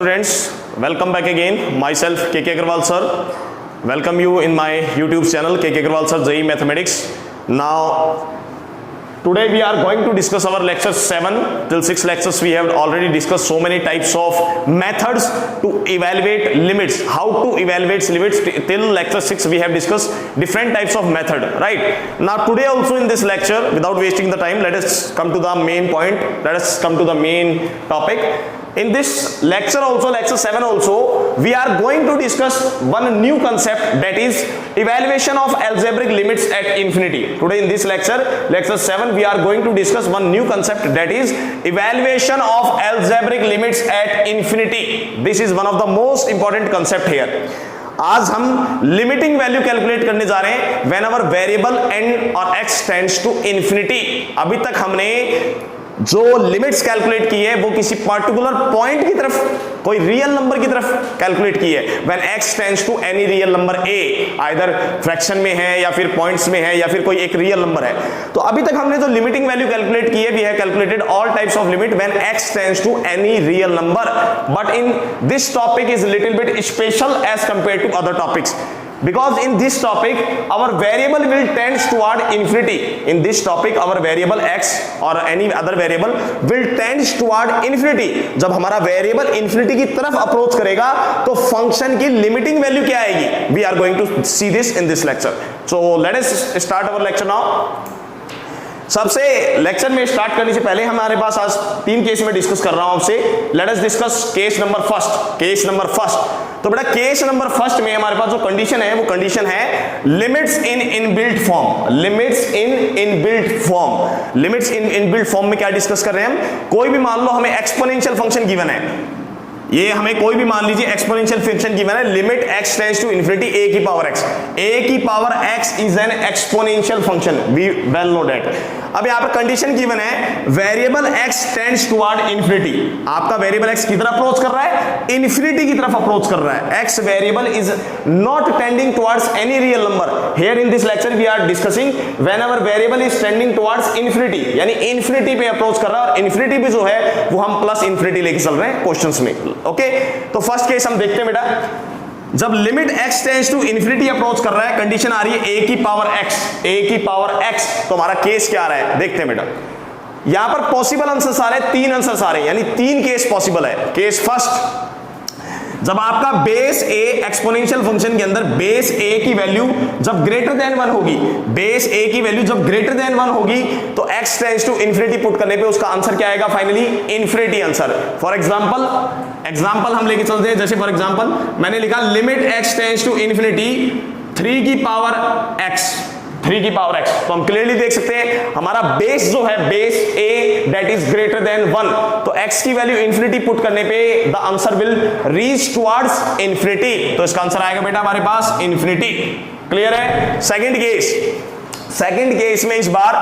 Students, welcome back again. Myself KK Agarwal sir. Welcome you in my YouTube channel KK Agarwal sir JEE Mathematics. Now today we are going to discuss our lecture 7 till 6 lectures. We have already discussed so many types of methods to evaluate limits. How to evaluate limits till lecture 6 we have discussed different types of method, right? Now today also in this lecture, without wasting the time, let us come to the main point. Let us come to the main topic. In this lecture also, lecture 7 also, we are going to discuss one new concept, that is evaluation of algebraic limits at infinity. Today in this lecture, lecture 7, we are going to discuss one new concept, that is evaluation of algebraic limits at infinity. This is one of the most important concept here. आज हम limiting value calculate करने जा रहे हैं when our variable n और x tends to infinity. अभी तक हमने जो लिमिट्स कैलकुलेट की है वो किसी पर्टिकुलर पॉइंट की तरफ, कोई रियल नंबर की तरफ कैलकुलेट की है. When x tends to any real number a, either fraction में है या फिर पॉइंट्स में है या फिर कोई एक रियल नंबर है. तो अभी तक हमने जो लिमिटिंग वैल्यू कैलकुलेट की है, we have calculated all types of limit when x tends to any real number. But in this topic is little bit special as compare to other topics. Because in this topic our variable will tend toward infinity. In this topic our variable x or any other variable will tend toward infinity. जब हमारा variable infinity की तरफ approach करेगा तो function की limiting value क्या आएगी? We are going to see this in this lecture. So let us start our lecture now. सबसे लेक्चर में स्टार्ट करने से पहले हमारे पास आज 3 केस में डिस्कस कर रहा हूं आपसे. Late us discuss case number first. Case number first, तो बेटा केस नंबर फर्स्ट में हमारे पास जो कंडीशन है वो कंडीशन है limits in inbuilt form. Limits in inbuilt form. Limits in inbuilt form में क्या डिस्कस कर रहे हैं हम? कोई भी मान लो हमें एक्सपोनेंशियल फंक्शन गिवन है, ये हमें कोई भी मान लीजिए एक्सपोनेंशियल फंक्शन गिवन है, limit x tends to infinity a की पावर x. a की power x is an exponential function, we well know that. अब यहां पर कंडीशन गिवन है variable x tends toward infinity. आपका वेरिएबल x किधर approach कर रहा है? इन्फिनिटी की तरफ अप्रोच कर रहा है. x variable is not tending towards any real number. Here in this lecture we are discussing whenever variable is tending towards infinity, यानी इन्फिनिटी पे अप्रोच कर रहा है. और इन्फिनिटी भी जो है वो हम प्लस इन्फिनिटी लेके चल रहे हैं क्वेश्चंस में. ओके, तो फर्स्ट केस हम देखते हैं बेटा. जब limit x tends to infinity approach कर रहा है, कंडीशन आ रही है a की पावर x, a की पावर x. तो हमारा केस क्या आ रहा है देखते हैं बेटा. यहां पर पॉसिबल आंसर्स आ रहे हैं, 3 आंसर्स आ रहे हैं, यानी 3 केस पॉसिबल है. केस फर्स्ट, जब आपका बेस a एक्सपोनेंशियल फंक्शन के अंदर बेस a की वैल्यू जब ग्रेटर देन 1 होगी, बेस a की वैल्यू जब ग्रेटर देन 1 होगी तो x tends to infinity put करने पे उसका आंसर क्या आएगा? Finally infinity answer. For example हम लेके चलते हैं. जैसे फॉर एग्जांपल मैंने लिखा limit x tends to infinity 3 की पावर x, 3 की पावर x. तो हम क्लियरली देख सकते हैं हमारा बेस जो है base a that is greater than 1, तो x की वैल्यू इन्फिनिटी पुट करने पे the answer will reach towards infinity. तो इसका आंसर आएगा बेटा हमारे पास इन्फिनिटी. क्लियर है? सेकंड केस में इस बार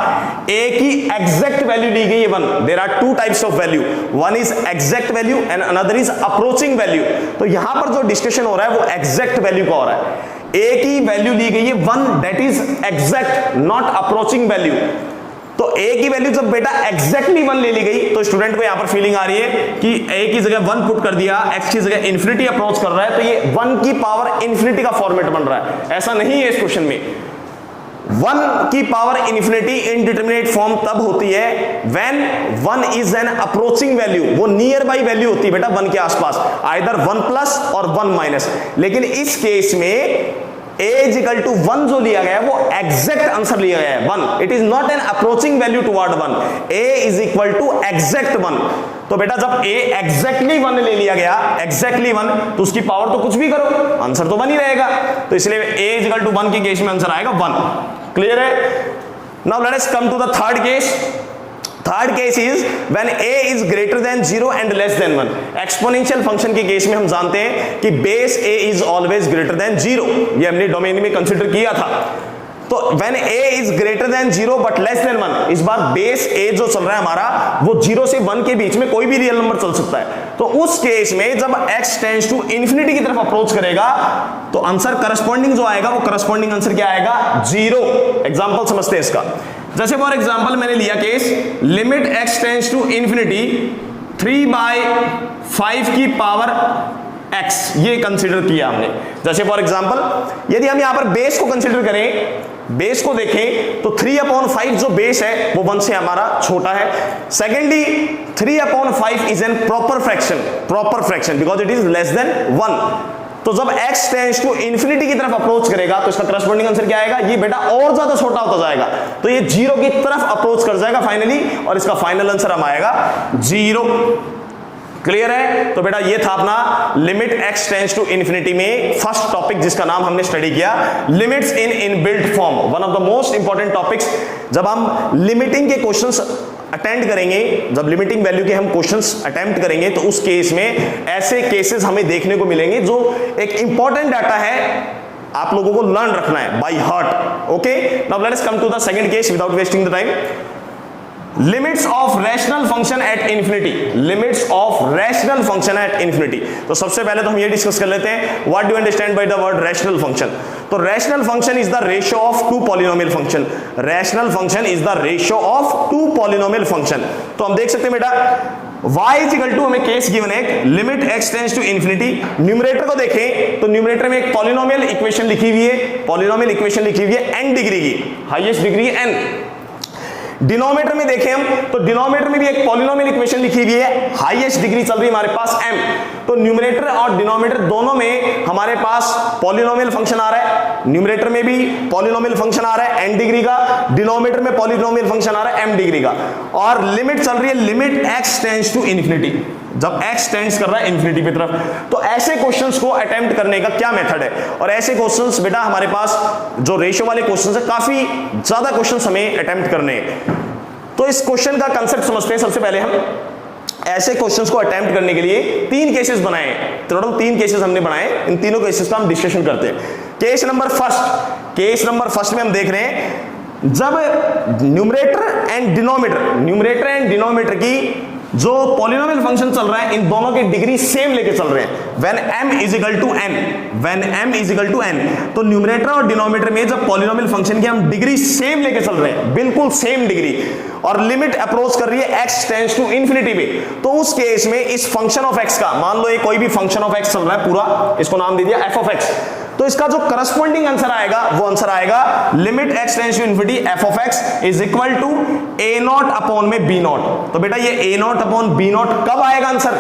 a की एग्जैक्ट वैल्यू ली गई है 1. There are 2 types of value, one is exact value and another is approaching value. तो यहां पर जो डिस्कशन हो रहा है वो एग्जैक्ट वैल्यू का हो रहा है. a की वैल्यू ली गई है 1, that is exact, not approaching value. तो a की वैल्यू जब बेटा एग्जैक्टली 1 ले ली गई तो स्टूडेंट को यहां पर फीलिंग आ रही है कि a की जगह 1 पुट कर दिया, x की जगह इन्फिनिटी अप्रोच कर रहा है, तो ये 1 की पावर इन्फिनिटी का फॉर्मेट बन रहा है. ऐसा नहीं है इस क्वेश्चन में. 1 की पावर इन्फिनिटी इनडिटरमिनेट फॉर्म तब होती है when 1 is an approaching value. वो नियर बाई वैल्यू होती है बेटा 1 के आसपास, आइदर 1 प्लस और 1 माइनस. लेकिन इस केस में a is equal to 1 जो लिया गया है वो एग्जैक्ट आंसर लिया गया है 1. It is not an approaching value toward 1. a is equal to exact 1. तो बेटा जब a एग्जैक्टली 1 ले लिया गया, एग्जैक्टली 1, तो उसकी पावर तो कुछ भी करो आंसर तो 1 ही रहेगा. तो इसलिए a is equal to 1 के केस में आंसर आएगा 1. क्लियर है? Now let us come to the third case. Third case is when a is greater than 0 and less than 1. Exponential function के केस में हम जानते हैं कि base a is always greater than 0. ये हमने डोमेन में कंसीडर किया था. तो when a is greater than 0 but less than 1, इस बार बेस a जो चल रहा है हमारा वो 0 से 1 के बीच में कोई भी रियल नंबर चल सकता है. तो उस केस में जब x टेंड्स टू इन्फिनिटी की तरफ अप्रोच करेगा तो आंसर करस्पॉन्डिंग जो आएगा वो करस्पॉन्डिंग आंसर क्या आएगा? 0. एग्जांपल समझते हैं इसका. जैसे फॉर एग्जांपल मैंने लिया case limit x tends to infinity 3/5 की पावर x, ये कंसीडर किया हमने। जैसे फॉर एग्जांपल यदि हम यहां पर बेस को कंसीडर करें, बेस को देखें तो 3/5 जो बेस है वो 1 से हमारा छोटा है। Secondly 3/5 is an proper fraction because it is less than 1। तो जब x टेंड्स टू इंफिनिटी की तरफ अप्रोच करेगा तो इसका करस्पॉन्डिंग आंसर क्या आएगा, ये बेटा और ज्यादा छोटा होता जाएगा, तो ये 0 की तरफ अप्रोच कर जाएगा फाइनली, और इसका फाइनल आंसर हम आएगा 0। क्लियर है? तो बेटा ये था अपना limit x tends to infinity में फर्स्ट टॉपिक जिसका नाम हमने स्टडी किया, limits in inbuilt form, one of the most important topics. जब हम लिमिटिंग के क्वेश्चंस अटेम्प्ट करेंगे, जब लिमिटिंग वैल्यू के हम क्वेश्चंस अटेम्प्ट करेंगे तो उस केस में ऐसे केसेस हमें देखने को मिलेंगे जो एक इंपॉर्टेंट डाटा है, आप लोगों को लर्न रखना है by heart. Okay, now let us come to the second case without wasting the time. Limits of rational function at infinity, limits of rational function at infinity. तो सबसे पहले तो हम ये डिस्कस कर लेते हैं, what do understand by the word rational function. तो rational function is the ratio of two polynomial function, rational function is the ratio of two polynomial function. तो हम देख सकते हैं बेटा y इज इक्वल टू, हमें केस गिवन है, limit x tends to infinity. Numerator को देखें तो न्यूमरेटर में एक पॉलिनोमियल इक्वेशन लिखी हुई है, पॉलिनोमियल इक्वेशन लिखी हुई है n डिग्री की, हाईएस्ट डिग्री n। डिनोमिनेटर में देखें हम तो डिनोमिनेटर में भी एक पॉलिनोमियल इक्वेशन लिखी हुई है, हाईएस्ट डिग्री चल रही है हमारे पास m। तो न्यूमरेटर और डिनोमिनेटर दोनों में हमारे पास पॉलिनोमियल फंक्शन आ रहा है, न्यूमरेटर में भी पॉलिनोमियल फंक्शन आ रहा है n डिग्री का, डिनोमिनेटर में पॉलिनोमियल फंक्शन आ रहा है m डिग्री का, और लिमिट चल रही है limit x tends to infinity, जब x टेंड्स कर रहा है इंफिनिटी की तरफ। तो ऐसे क्वेश्चंस को अटेम्प्ट करने का क्या मेथड है, और ऐसे क्वेश्चंस बेटा हमारे पास जो रेशियो वाले क्वेश्चंस है, काफी ज्यादा क्वेश्चंस हमें अटेम्प्ट करने हैं। तो इस क्वेश्चन का कंसेप्ट समझते हैं। सबसे पहले हम ऐसे क्वेश्चंस को अटेम्प्ट करने के लिए 3 केसेस बनाए, टोटल 3 केसेस हमने बनाए, इन तीनों केसेस का हम डिस्कशन करते हैं। केस नंबर फर्स्ट में हम देख रहे हैं जब न्यूमरेटर एंड डिनोमिनेटर की जो पॉलिनोमियल फंक्शन चल रहा है, इन दोनों की डिग्री सेम लेके चल रहे हैं, when m is equal to n, तो न्यूमरेटर और डिनोमिनेटर में जब पॉलिनोमियल फंक्शन की हम डिग्री सेम लेके चल रहे हैं, बिल्कुल सेम डिग्री, और लिमिट अप्रोच कर रही है x टेंड्स टू इंफिनिटी पे, तो उस केस में इस फंक्शन ऑफ x का, मान लो ये कोई भी फंक्शन ऑफ x चल रहा है पूरा, इसको नाम दे दिया f ऑफ x, तो इसका जो करस्पॉन्डिंग आंसर आएगा वो आंसर आएगा limit x tends to infinity f of x is equal to a0 upon में b0। तो बेटा ये a0 अपॉन b0 कब आएगा आंसर?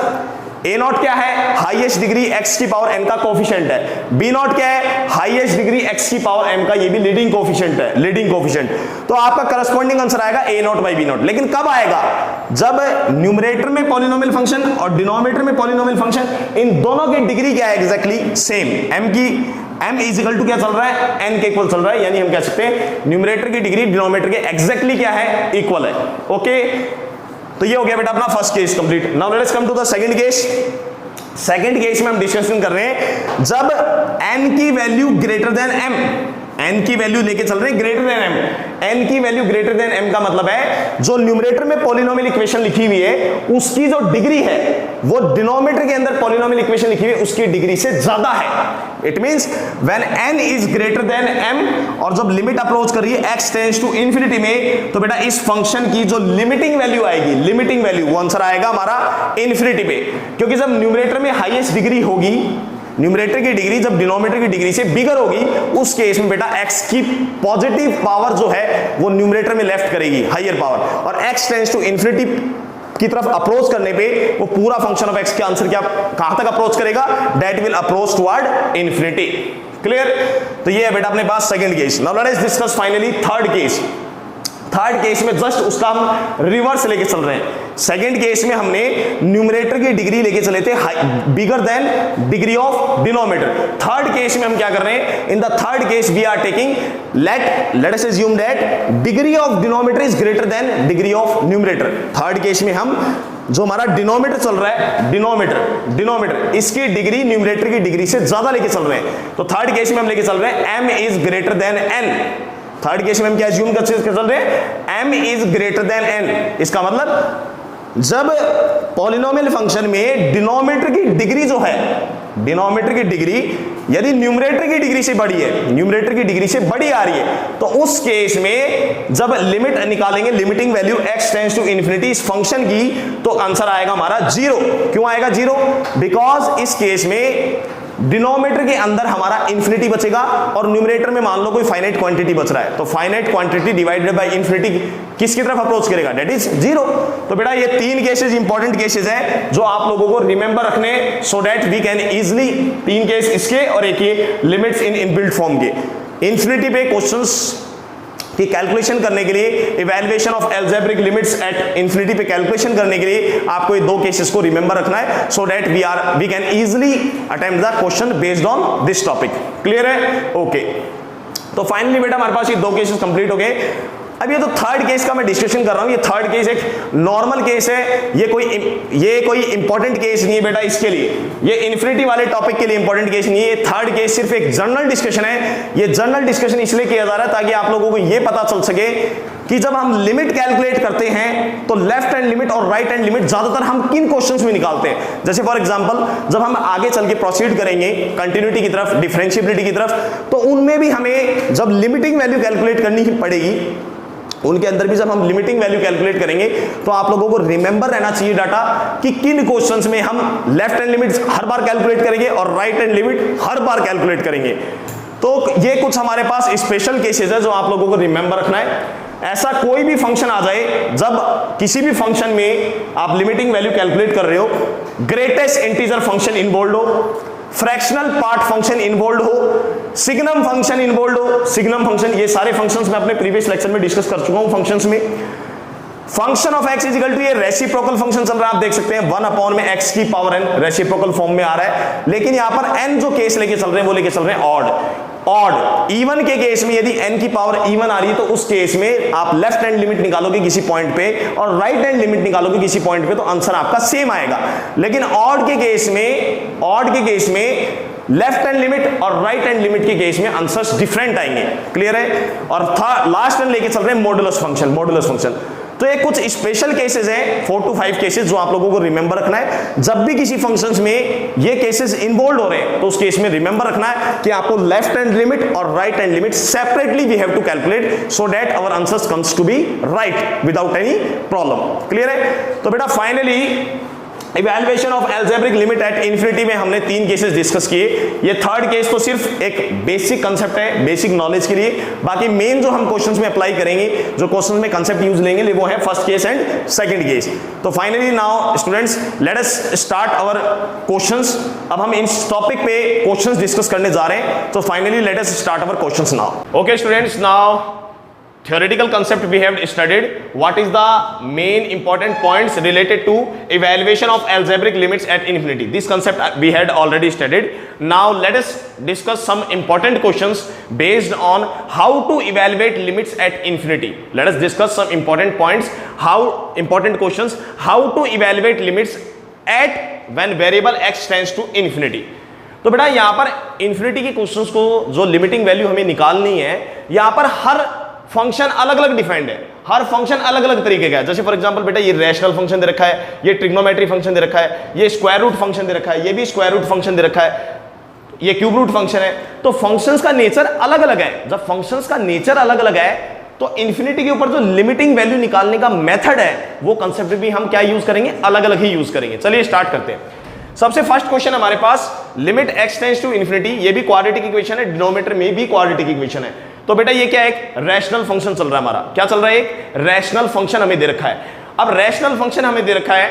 a0 क्या है? हाईएस्ट डिग्री x की पावर n का कोफिशिएंट है। b0 क्या है? हाईएस्ट डिग्री x की पावर m का, ये भी लीडिंग कोफिशिएंट। तो आपका करस्पॉन्डिंग आंसर आएगा a0 बाई b0। लेकिन कब आएगा? जब न्यूमरेटर में पॉलिनोमियल फंक्शन और डिनोमिनेटर में पॉलिनोमियल फंक्शन, इन दोनों की डिग्री क्या है? Exactly same. m is equal to क्या चल रहा है? n के इक्वल चल रहा है, यानी हम कह सकते हैं न्यूमरेटर की डिग्री डिनोमिनेटर के एग्जैक्टली क्या है? इक्वल है। ओके, तो ये हो गया बेटा अपना first case complete. Now let's come to the second case. Second case में हम डिस्कशन कर रहे हैं जब n की value greater than m, n की वैल्यू लेके चल रहे हैं ग्रेटर देन m, n की वैल्यू ग्रेटर देन m का मतलब है जो न्यूमरेटर में पॉलिनोमियल इक्वेशन लिखी हुई है उसकी जो डिग्री है वो डिनोमिनेटर के अंदर पॉलिनोमियल इक्वेशन लिखी हुई है उसकी डिग्री से ज्यादा है। It means when n is greater than m, और जब लिमिट अप्रोच कर रही है x टेंड्स टू इंफिनिटी में, तो बेटा इस फंक्शन की जो लिमिटिंग वैल्यू आएगी, लिमिटिंग वैल्यू, वो आंसर आएगा हमारा इंफिनिटी पे, क्योंकि जब न्यूमरेटर में हाईएस्ट डिग्री होगी, न्यूमरेटर की डिग्री जब डिनोमिनेटर की डिग्री से बिगर होगी, उस केस में बेटा x की पॉजिटिव पावर जो है वो न्यूमरेटर में लेफ्ट करेगी, हायर पावर, और x टेंड्स टू इंफिनिटी की तरफ अप्रोच करने पे वो पूरा फंक्शन ऑफ x के आंसर क्या कहां तक अप्रोच करेगा? That will approach toward infinity. Clear? तो ये है बेटा अपने पास second case. Now let us discuss finally third case. Third case में जस्ट उसका हम रिवर्स लेके चल रहे हैं। सेकंड केस में हमने न्यूमरेटर की डिग्री लेके चले थे bigger than degree of denominator. Third case में हम क्या कर रहे हैं? In the third case we are taking let us assume that degree of denominator is greater than degree of numerator. Third case में हम जो हमारा डिनोमिनेटर चल रहा है, डिनोमिनेटर इसकी डिग्री न्यूमरेटर की डिग्री से ज्यादा लेके चल रहे हैं। तो थर्ड केस में हम लेके चल रहे हैं m is greater then n। Third case में हम क्या अज्यूम कर चल रहे हैं? m is greater then n। इसका मतलब जब पॉलिनोमियल फंक्शन में डिनोमिनेटर की डिग्री जो है, डिनोमिनेटर की डिग्री यदि न्यूमरेटर की डिग्री से बड़ी है, न्यूमरेटर की डिग्री से बड़ी आ रही है, तो उस केस में जब लिमिट निकालेंगे, limiting value x tends to infinity इस फंक्शन की, तो आंसर आएगा हमारा 0। क्यों आएगा 0? बिकॉज इस केस में डिनोमिनेटर के अंदर हमारा इंफिनिटी बचेगा और न्यूमरेटर में मान लो कोई फाइनाइट क्वांटिटी बच रहा है, तो finite quantity divided bye infinity किसकी तरफ अप्रोच करेगा? That is 0। तो बेटा ये 3 केसेस इंपॉर्टेंट केसेस हैं जो आप लोगों को रिमेंबर रखने, so that we can easily, 3 case इसके और एक ये लिमिट्स इन इनबिल्ट फॉर्म के। इंफिनिटी पे क्वेश्चंस की कैलकुलेशन करने के लिए, evaluation of algebraic limits at infinity पे कैलकुलेशन करने के लिए आपको ये 2 केसेस को रिमेंबर रखना है, so that we can easily attempt the question based on this topic. Clear है? ओके। तो फाइनली बेटा हमारे पास ये 2 केसेस कंप्लीट हो गए। अब ये तो थर्ड केस का मैं डिस्कशन कर रहा हूं। ये थर्ड केस एक नॉर्मल केस है, ये कोई इंपॉर्टेंट केस नहीं है बेटा इसके लिए, ये इन्फिनिटी वाले टॉपिक के लिए इंपॉर्टेंट केस नहीं है। ये थर्ड केस सिर्फ एक जनरल डिस्कशन है। ये जनरल डिस्कशन इसलिए किया जा रहा है ताकि आप लोगों को ये पता चल सके कि जब हम लिमिट कैलकुलेट करते हैं तो लेफ्ट हैंड लिमिट और राइट हैंड लिमिट ज्यादातर हम किन क्वेश्चंस में निकालते हैं। जैसे फॉर एग्जांपल जब हम आगे चल के प्रोसीड करेंगे कंटिन्यूटी की तरफ, डिफरेंशिएबिलिटी की तरफ, तो उनमें भी हमें जब लिमिटिंग वैल्यू कैलकुलेट करनी ही पड़ेगी, उनके अंदर भी जब हम लिमिटिंग वैल्यू कैलकुलेट करेंगे तो आप लोगों को रिमेंबर रहना चाहिए डाटा कि किन क्वेश्चंस में हम लेफ्ट हैंड लिमिट हर बार कैलकुलेट करेंगे और राइट हैंड लिमिट हर बार कैलकुलेट करेंगे। तो ये कुछ हमारे पास स्पेशल केसेस है जो आप लोगों को रिमेंबर रखना है। ऐसा कोई भी फंक्शन आ जाए, जब किसी भी फंक्शन में आप लिमिटिंग वैल्यू कैलकुलेट कर रहे हो, ग्रेटेस्ट इंटीजर फंक्शन इन्वॉल्व हो, फ्रैक्शनल पार्ट फंक्शन इन्वॉल्व हो, सिग्नम फंक्शन इन्वॉल्व हो, सिग्नम फंक्शन, ये सारे फंक्शंस मैं अपने प्रीवियस लेक्चर में डिस्कस कर चुका हूं। फंक्शंस में function of x equal to, ये रेसिप्रोकल फंक्शन चल रहा है, आप देख सकते हैं 1 अपॉन में x की पावर n रेसिप्रोकल फॉर्म में आ रहा है, लेकिन यहां पर n जो केस लेके चल रहे हैं वो लेके चल रहे हैं ऑड। इवन के केस में यदि n की पावर इवन आ रही है तो उस केस में आप लेफ्ट हैंड लिमिट निकालोगे किसी पॉइंट पे और राइट हैंड लिमिट निकालोगे किसी पॉइंट पे, तो आंसर आपका सेम आएगा। लेकिन ऑड के केस में लेफ्ट हैंड लिमिट और राइट हैंड लिमिट के केस में आंसर्स डिफरेंट आएंगे। क्लियर है? और लास्ट में लेके चल रहे हैं मॉडुलस फंक्शन। तो ये कुछ स्पेशल केसेस हैं, 4 to 5 केसेस जो आप लोगों को रिमेंबर रखना है। जब भी किसी फंक्शंस में ये केसेस इन्वॉल्व हो रहे हैं तो उस केस में रिमेंबर रखना है कि आपको लेफ्ट हैंड लिमिट और right hand limit separately we have to calculate so that our answers comes to be right without any problem. Clear है? तो बेटा finally evaluation of algebraic limit at infinity में हमने 3 केसेस डिस्कस किए। ये third case तो सिर्फ एक बेसिक कंसेप्ट है, बेसिक नॉलेज के लिए। बाकी मेन जो हम क्वेश्चंस में अप्लाई करेंगे, जो क्वेश्चंस में कंसेप्ट यूज लेंगे, वो है first case and second case. तो finally now students let us start our questions. अब हम इस टॉपिक पे क्वेश्चंस डिस्कस करने जा रहे हैं। तो finally let us start our questions now. Okay students, now theoretical concept we have studied. What is the main important points related to evaluation of algebraic limits at infinity? This concept we had already studied. Now let us discuss some important questions based on how to evaluate limits at infinity. Let us discuss some important points, important questions, how to evaluate limits at when variable x tends to infinity. तो बेटा यहाँ पर infinity के questions को जो limiting value हमें निकालनी है, यहाँ पर हर फंक्शन अलग अलग डिफाइंड है, हर फंक्शन अलग अलग तरीके का है। जैसे फॉर एग्जांपल बेटा ये रैशनल फंक्शन दे रखा है, ये ट्रिग्नोमेट्री फंक्शन दे रखा है, ये स्क्वायर रूट फंक्शन दे रखा है, ये भी स्क्वायर रूट फंक्शन दे रखा है, ये क्यूब रूट फंक्शन है। तो फंक्शंस का नेचर अलग अलग है। जब फंक्शंस का नेचर अलग अलग है तो इन्फिनिटी के ऊपर जो लिमिटिंग वैल्यू निकालने का मेथड है वो कंसेप्ट भी हम क्या यूज करेंगे, अलग अलग ही यूज करेंगे। चलिए स्टार्ट करते हैं। सबसे फर्स्ट क्वेश्चन हमारे पास limit x tends to infinity, ये भी क्वाड्रेटिक इक्वेशन है, डिनोमिनेटर में भी क्वाड्रेटिक इक्वेशन है। तो बेटा ये क्या है, एक रैशनल फंक्शन चल रहा है हमारा। क्या चल रहा है? एक रैशनल फंक्शन हमें दे रखा है। अब रैशनल फंक्शन हमें दे रखा है,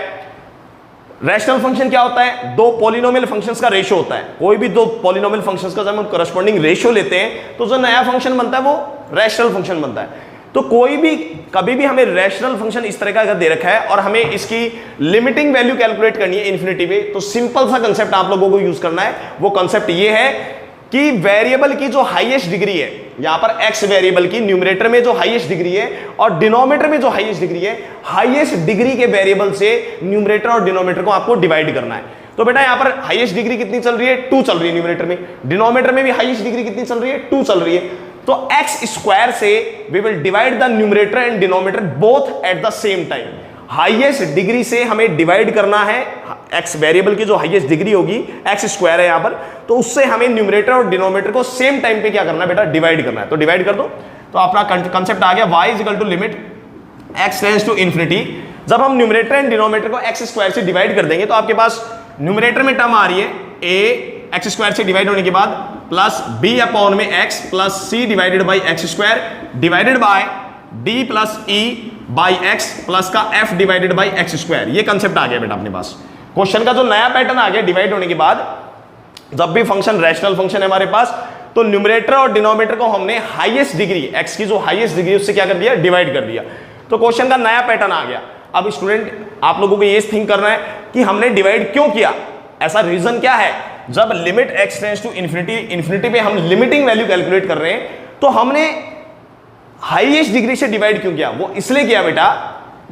रैशनल फंक्शन क्या होता है? 2 पॉलिनोमियल फंक्शंस का रेशियो होता है। कोई भी 2 पॉलिनोमियल फंक्शंस का जब हम करस्पॉन्डिंग रेशियो लेते हैं तो जो नया फंक्शन बनता है वो रैशनल फंक्शन बनता है। तो कोई भी कभी भी हमें रैशनल फंक्शन इस तरह का अगर दे रखा है और हमें इसकी लिमिटिंग वैल्यू कैलकुलेट करनी है इन्फिनिटी पे, तो सिंपल सा कंसेप्ट आप लोगों को यूज करना है। वो कंसेप्ट ये है कि वेरिएबल की जो हाईएस्ट डिग्री है, यहां पर x वेरिएबल की न्यूमरेटर में जो हाईएस्ट डिग्री है और डिनोमिनेटर में जो हाईएस्ट डिग्री है, हाईएस्ट डिग्री के वेरिएबल से न्यूमरेटर और डिनोमिनेटर को आपको डिवाइड करना है। तो बेटा यहां पर हाईएस्ट डिग्री कितनी चल रही है? 2 चल रही है न्यूमरेटर में। डिनोमिनेटर में भी हाईएस्ट डिग्री कितनी चल रही है? 2 चल रही है। तो x स्क्वायर से we will divide the numerator and denominator both at the same time. Highest degree से हमें डिवाइड करना है, एक्स वेरिएबल की जो हाईएस्ट डिग्री होगी, एक्स स्क्वायर है यहां पर, तो उससे हमें न्यूमरेटर और डिनोमिनेटर को सेम टाइम पे क्या करना है बेटा, डिवाइड करना है। तो डिवाइड कर दो, तो अपना कंसेप्ट आ गया y is equal to limit x tends to infinity. जब हम न्यूमरेटर एंड डिनोमिनेटर को एक्स स्क्वायर से डिवाइड कर देंगे तो आपके पास न्यूमरेटर में टर्म आ रही है a एक्स स्क्वायर से डिवाइड होने के बाद प्लस b अपॉन में x plus c divided by X square divided bye d plus e by x plus का f divided by X square. ये कंसेप्ट आ गया बेटा अपने पास। क्वेश्चन का जो नया पैटर्न आ गया, डिवाइड होने के बाद जब भी फंक्शन रैशनल फंक्शन है हमारे पास, तो न्यूमरेटर और डिनोमिनेटर को हमने हाईएस्ट डिग्री, x की जो हाईएस्ट डिग्री उससे क्या कर दिया, डिवाइड कर दिया। तो क्वेश्चन का नया पैटर्न आ गया। अब स्टूडेंट आप लोगों को ये थिंक करना है कि हमने डिवाइड क्यों किया, ऐसा रीजन क्या है। जब limit x tends to infinity, infinity पे हम लिमिटिंग वैल्यू कैलकुलेट कर रहे हैं, तो हमने हाईएस्ट डिग्री से डिवाइड क्यों किया, वो इसलिए किया बेटा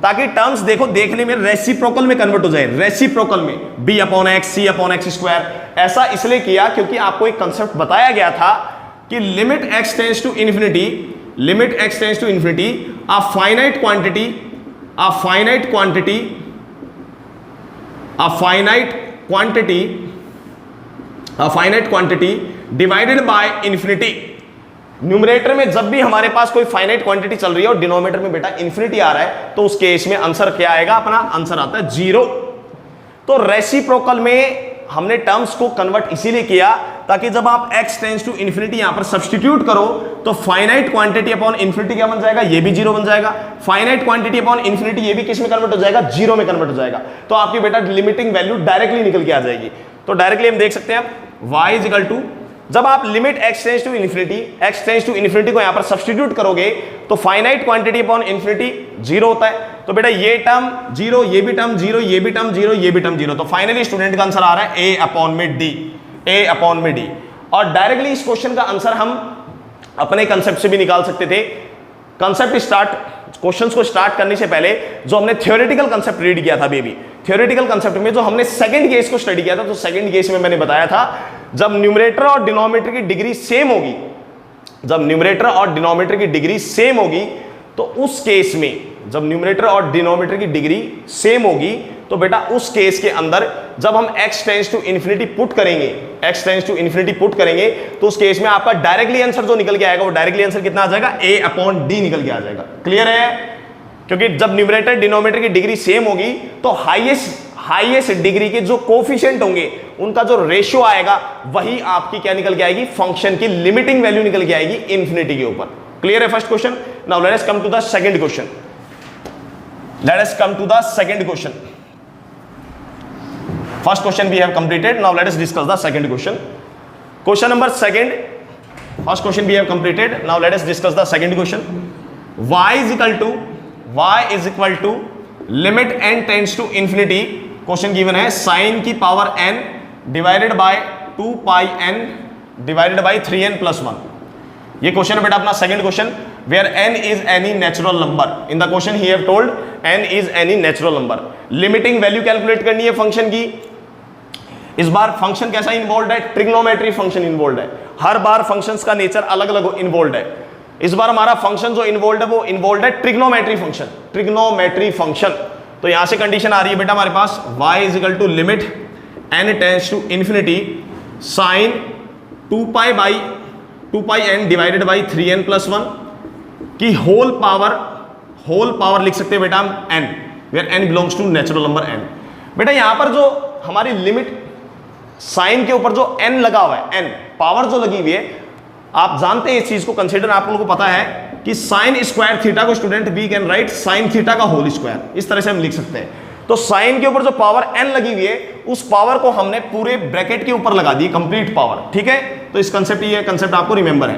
ताकि टर्म्स देखो देखने में रेसिप्रोकल में कन्वर्ट हो जाए, रेसिप्रोकल में b upon x c upon x square. ऐसा इसलिए किया क्योंकि आपको एक कंसेप्ट बताया गया था कि limit x tends to infinity, limit x tends to infinity a finite quantity, a finite quantity, a finite quantity, a finite quantity divided by infinity. Numerator में जब भी हमारे पास कोई फाइनाइट क्वांटिटी चल रही है और डिनोमिनेटर में बेटा इन्फिनिटी आ रहा है, तो उस केस में आंसर क्या आएगा, अपना आंसर आता है 0। तो रेसिप्रोकल में हमने टर्म्स को कन्वर्ट इसीलिए किया ताकि जब आप x टेंड्स टू इन्फिनिटी यहां पर सब्स्टिट्यूट करो तो फाइनाइट क्वांटिटी अपॉन इन्फिनिटी क्या बन जाएगा, ये भी 0 बन जाएगा। फाइनाइट क्वांटिटी अपॉन इन्फिनिटी ये भी किस में कन्वर्ट हो जाएगा, 0 में कन्वर्ट हो जाएगा। तो आपकी बेटा लिमिटिंग वैल्यू डायरेक्टली निकल के आ जाएगी। तो डायरेक्टली हम देख सकते हैं y इज इक्वल टू, जब आप limit x tends to infinity, x tends to infinity को यहां पर सब्स्टिट्यूट करोगे तो फाइनाइट क्वांटिटी अपॉन इन्फिनिटी 0 होता है। तो बेटा ये टर्म 0, ये भी टर्म 0, ये भी टर्म 0, ये भी टर्म 0। तो फाइनली स्टूडेंट का आंसर आ रहा है a अपॉन में d, a अपॉन में d। और डायरेक्टली इस क्वेश्चन का आंसर हम अपने कंसेप्ट से भी निकाल सकते थे। कंसेप्ट स्टार्ट, क्वेश्चंस को स्टार्ट करने से पहले जो हमने थ्योरेटिकल कंसेप्ट रीड किया था बेबी, थ्योरेटिकल कंसेप्ट में जो हमने सेकंड केस को स्टडी किया था, तो सेकंड केस में मैंने बताया था जब न्यूमरेटर और डिनोमिनेटर की डिग्री सेम होगी, जब न्यूमरेटर और डिनोमिनेटर की डिग्री सेम होगी, तो उस केस में जब न्यूमरेटर और डिनोमिनेटर की डिग्री सेम होगी तो बेटा उस केस के अंदर जब हम x tends to infinity put करेंगे, x tends to infinity put करेंगे, तो उस केस में आपका डायरेक्टली आंसर जो निकल के आएगा वो डायरेक्टली आंसर कितना आ जाएगा, a अपॉन d निकल के आ जाएगा। क्लियर है? क्योंकि जब न्यूमरेटर डिनोमिनेटर की डिग्री सेम होगी तो हाईएस्ट डिग्री के जो कोफिशिएंट होंगे उनका जो रेशियो आएगा वही आपकी क्या निकल के आएगी, फंक्शन की लिमिटिंग वैल्यू निकल के आएगी इन्फिनिटी के ऊपर। क्लियर है first question? Now let us come to the second question. Let us come to the second question. First question we have completed. Now let us discuss the second question. Question number second. First question we have completed. Now let us discuss the second question. Y is equal to limit n tends to infinity. Question given है sin की power n divided by 2 pi n divided by 3n plus 1. ये question है बेटा अपना second question, where n is any natural number. In the question he have told n is any natural number. Limiting value calculate करनी है function की। इस बार function कैसा involve है, ट्रिग्नोमेट्री फंक्शन इन्वॉल्व है। हर बार फंक्शंस का नेचर अलग अलग इन्वॉल्व है। इस बार हमारा फंक्शन जो इन्वॉल्व है वो इन्वॉल्व है ट्रिग्नोमेट्री फंक्शन, ट्रिग्नोमेट्री फंक्शन। तो यहां से कंडीशन आ रही है बेटा हमारे पास y is equal to limit n tends to infinity sine 2 pi n divided by 3n plus 1 की होल पावर लिख सकते हैं बेटा हम n, where n belongs to natural number n। बेटा यहां पर जो हमारी लिमिट साइन के ऊपर जो n लगा हुआ है, n पावर जो लगी हुई है, आप जानते हैं इस चीज को कंसीडर, आप लोगों को पता है कि साइन स्क्वायर थीटा को student we can write sine theta का होल स्क्वायर, इस तरह से हम लिख सकते हैं। तो साइन के ऊपर जो पावर n लगी हुई है उस पावर को हमने पूरे ब्रैकेट के ऊपर लगा दी, कंप्लीट पावर। ठीक है, तो इस कंसेप्ट, ये कंसेप्ट आपको रिमेंबर है।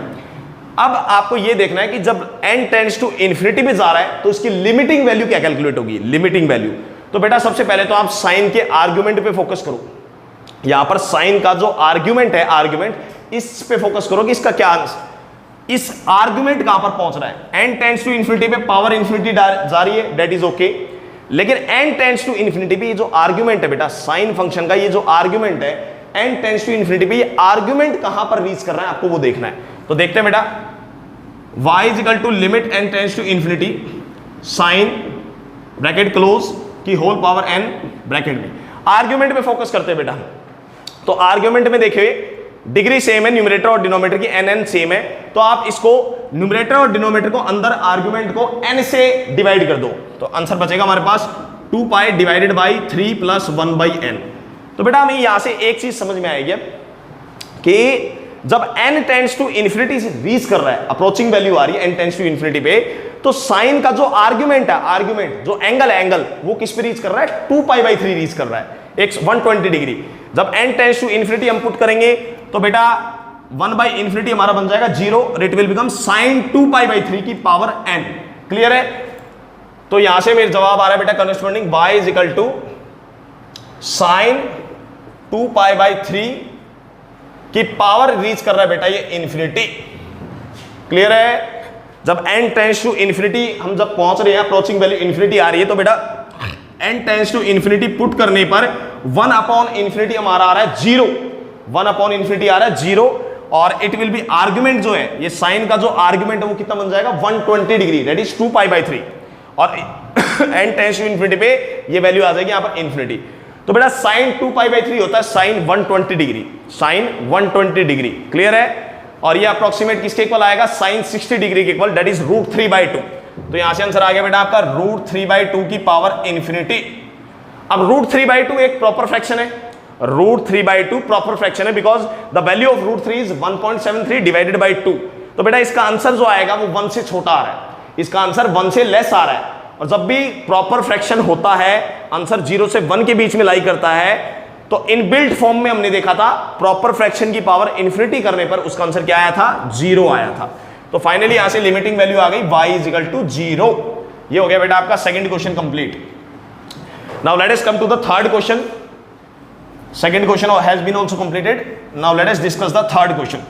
अब आपको ये देखना है कि जब n टेंड्स टू इन्फिनिटी पे जा रहा है तो इसकी लिमिटिंग वैल्यू क्या कैलकुलेट होगी, लिमिटिंग वैल्यू। तो बेटा सबसे पहले तो आप साइन के आर्ग्यूमेंट पे फोकस करो। यहां पर साइन का जो आर्ग्यूमेंट है, आर्ग्यूमेंट इस पे फोकस करो कि इसका क्या आंसर, इस आर्ग्यूमेंट कहां पर पहुंच रहा है। n टेंड्स टू इन्फिनिटी पे पावर इन्फिनिटी जा रही है, दैट इज ओके। लेकिन n टेंड्स टू इन्फिनिटी पे ये जो आर्ग्यूमेंट है बेटा साइन फंक्शन का, ये जो आर्ग्यूमेंट है n टेंड्स टू इन्फिनिटी पे, ये आर्ग्यूमेंट कहां पर रीच कर रहा है आपको वो देखना है। तो देखते हैं बेटा y is equal to limit n tends to infinity sine bracket close की होल पावर n ब्रैकेट में। आर्ग्यूमेंट में फोकस करते हैं बेटा हम। तो आर्ग्यूमेंट में देखिए डिग्री सेम है, न्यूमरेटर और डिनोमिनेटर की n सेम है, तो आप इसको न्यूमरेटर और डिनोमिनेटर को अंदर आर्ग्यूमेंट को n से डिवाइड कर दो, तो आंसर बचेगा हमारे पास 2 पाई divided by 3 plus 1 by n। तो बेटा हमें यहां से एक चीज समझ में आएगी कि जब n tends to infinity reach कर रहा है, अप्रोचिंग वैल्यू आ रही है n टेंड्स टू इन्फिनिटी पे, तो साइन का जो आर्ग्यूमेंट है, आर्ग्यूमेंट जो एंगल है, एंगल वो किस पे रीच कर रहा है, 2 पाई बाई 3 रीच कर रहा है, एक 120 डिग्री। जब n टेंड्स टू इन्फिनिटी हम पुट करेंगे तो बेटा 1 बाई इन्फिनिटी हमारा बन जाएगा 0, it will become sign 2 pi by 3 की पावर n। क्लियर है? तो यहां से मेरा जवाब आ रहा है बेटा corresponding y is equal to sine 2 pi by 3 की पावर रीच कर रहा है बेटा ये इन्फिनिटी। क्लियर है? जब n टेंड्स टू इन्फिनिटी हम जब पहुंच रहे हैं, अप्रोचिंग वैल्यू इन्फिनिटी आ रही है, तो बेटा n tends to infinity put करने पर 1 अपॉन इन्फिनिटी हमारा आ रहा है 0, 1 अपॉन इन्फिनिटी आ रहा है 0, और इट विल बी आर्ग्यूमेंट जो है, ये साइन का जो आर्ग्यूमेंट है वो कितना बन जाएगा 120 degree, that is 2 pi by 3, और n टेंड्स टू इन्फिनिटी पे ये वैल्यू आ जाएगी यहां पर इन्फिनिटी। तो बेटा साइन 2 पाई बाई 3 होता है sine 120 degree, sine 120 degree. Clear है? और ये अप्रोक्सीमेट किसके इक्वल आएगा, साइन 60 डिग्री के इक्वल, दैट इज √3/2। तो यहां से आंसर आ गया बेटा आपका √3/2 की पावर इन्फिनिटी। अब √3/2 एक प्रॉपर फ्रैक्शन है, √3/2 प्रॉपर फ्रैक्शन है, because the value of √3 is 1.73 divided by 2। तो बेटा इसका आंसर जो आएगा वो 1 से छोटा आ रहा है, इसका आंसर 1 से लेस आ रहा है। और जब भी प्रॉपर फ्रैक्शन होता है, आंसर 0 से 1 के बीच में लाई करता है, तो इनबिल्ट फॉर्म में हमने देखा था प्रॉपर फ्रैक्शन की पावर इन्फिनिटी करने पर उसका आंसर क्या आया था, 0 आया था। तो फाइनली यहां से लिमिटिंग वैल्यू आ गई y इज इक्वल टू 0। ये हो गया बेटा आपका second question complete. Now let us come to the third question. Second question has been also completed. Now let us discuss the third question.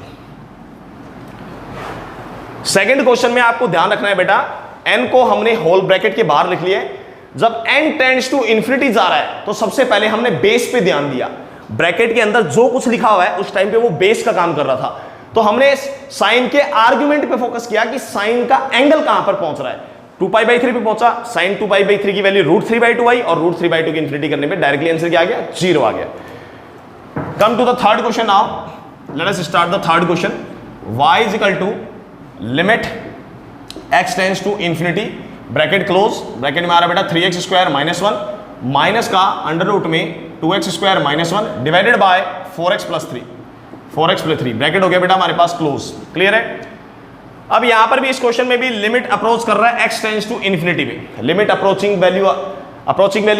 Second question में आपको ध्यान रखना है बेटा, n को हमने होल ब्रैकेट के बाहर लिख लिया है। जब n टेंड्स टू इन्फिनिटी जा रहा है तो सबसे पहले हमने बेस पे ध्यान दिया, ब्रैकेट के अंदर जो कुछ लिखा हुआ है उस टाइम पे वो बेस का काम कर रहा था। तो हमने साइन के आर्ग्यूमेंट पे फोकस किया कि साइन का एंगल कहां पर पहुंच रहा है, 2 पाई बाई 3 पे पहुंचा, साइन 2 पाई बाई 3 की वैल्यू √3/2 आई, और √3/2 की इन्फिनिटी करने पे डायरेक्टली आंसर क्या आ गया, 0 आ गया। Come to the third question now, let us start the third question. y is equal to limit x tends to infinity, bracket close, bracket में आ रहा बेटा 3x² - 1 माइनस का अंडर रूट में 2x² - 1 divided bye 4x + 3, 4x + 3 bracket हो गया बेटा हमारे पास क्लोज। क्लियर है? अब यहां पर भी इस क्वेश्चन में भी लिमिट अप्रोच कर रहा है x टेंड्स टू इन्फिनिटी में। लिमिट अप्रोचिंग वैल्यू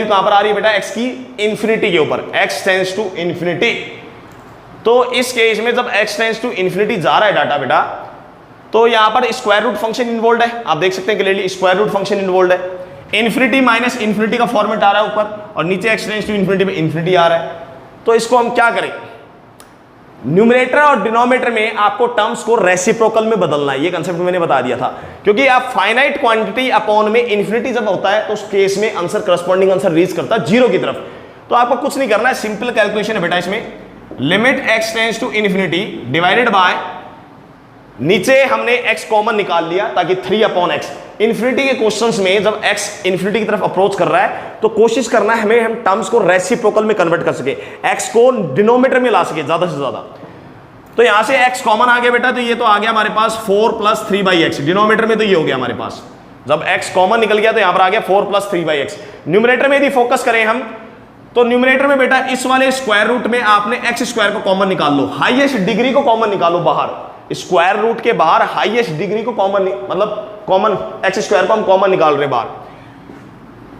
कहां पर आ रही है बेटा, x की इन्फिनिटी के ऊपर, x टेंड्स टू इन्फिनिटी। तो इस केस में जब x टेंड्स टू इन्फिनिटी जा रहा है डाटा बेटा, तो यहां पर स्क्वायर रूट फंक्शन इन्वॉल्व है, आप देख सकते हैं clearly square root function involve है। इन्फिनिटी माइनस इन्फिनिटी का फॉर्मेट आ रहा है ऊपर, और नीचे x टेंड्स टू इन्फिनिटी में इन्फिनिटी आ रहा है। तो इसको हम क्या करें, न्यूमरेटर और डिनोमिनेटर में आपको टर्म्स को रेसिप्रोकल में बदलना है, ये कंसेप्ट मैंने बता दिया था। क्योंकि आप फाइनाइट क्वांटिटी अपॉन में इन्फिनिटी जब होता है तो उस केस में आंसर करस्पॉन्डिंग आंसर रीच करता है 0 की तरफ। तो आपको कुछ नहीं करना है, सिंपल कैलकुलेशन है बेटा इसमें, limit x tends to infinity divided by, नीचे हमने x कॉमन निकाल लिया ताकि 3/x। इन्फिनिटी के क्वेश्चंस में जब x इन्फिनिटी की तरफ अप्रोच कर रहा है तो कोशिश करना है हमें हम टर्म्स को रेसिप्रोकल में कन्वर्ट कर सके, x को डिनोमिनेटर में ला सके ज्यादा से ज्यादा। तो यहां से x कॉमन आ गया बेटा, तो ये तो आ गया हमारे पास 4 + 3/x, डिनोमिनेटर में तो ये हो गया हमारे पास। जब x कॉमन निकल गया तो यहां पर आ गया 4 + 3/x। न्यूमरेटर में यदि फोकस करें हम, तो न्यूमरेटर में बेटा इस वाले स्क्वायर रूट में आपने x² को कॉमन निकाल लो, हाईएस्ट डिग्री को कॉमन निकालो बाहर, स्क्वायर रूट के बाहर हाईएस्ट डिग्री को कॉमन, मतलब कॉमन x² को हम कॉमन निकाल रहे बाहर।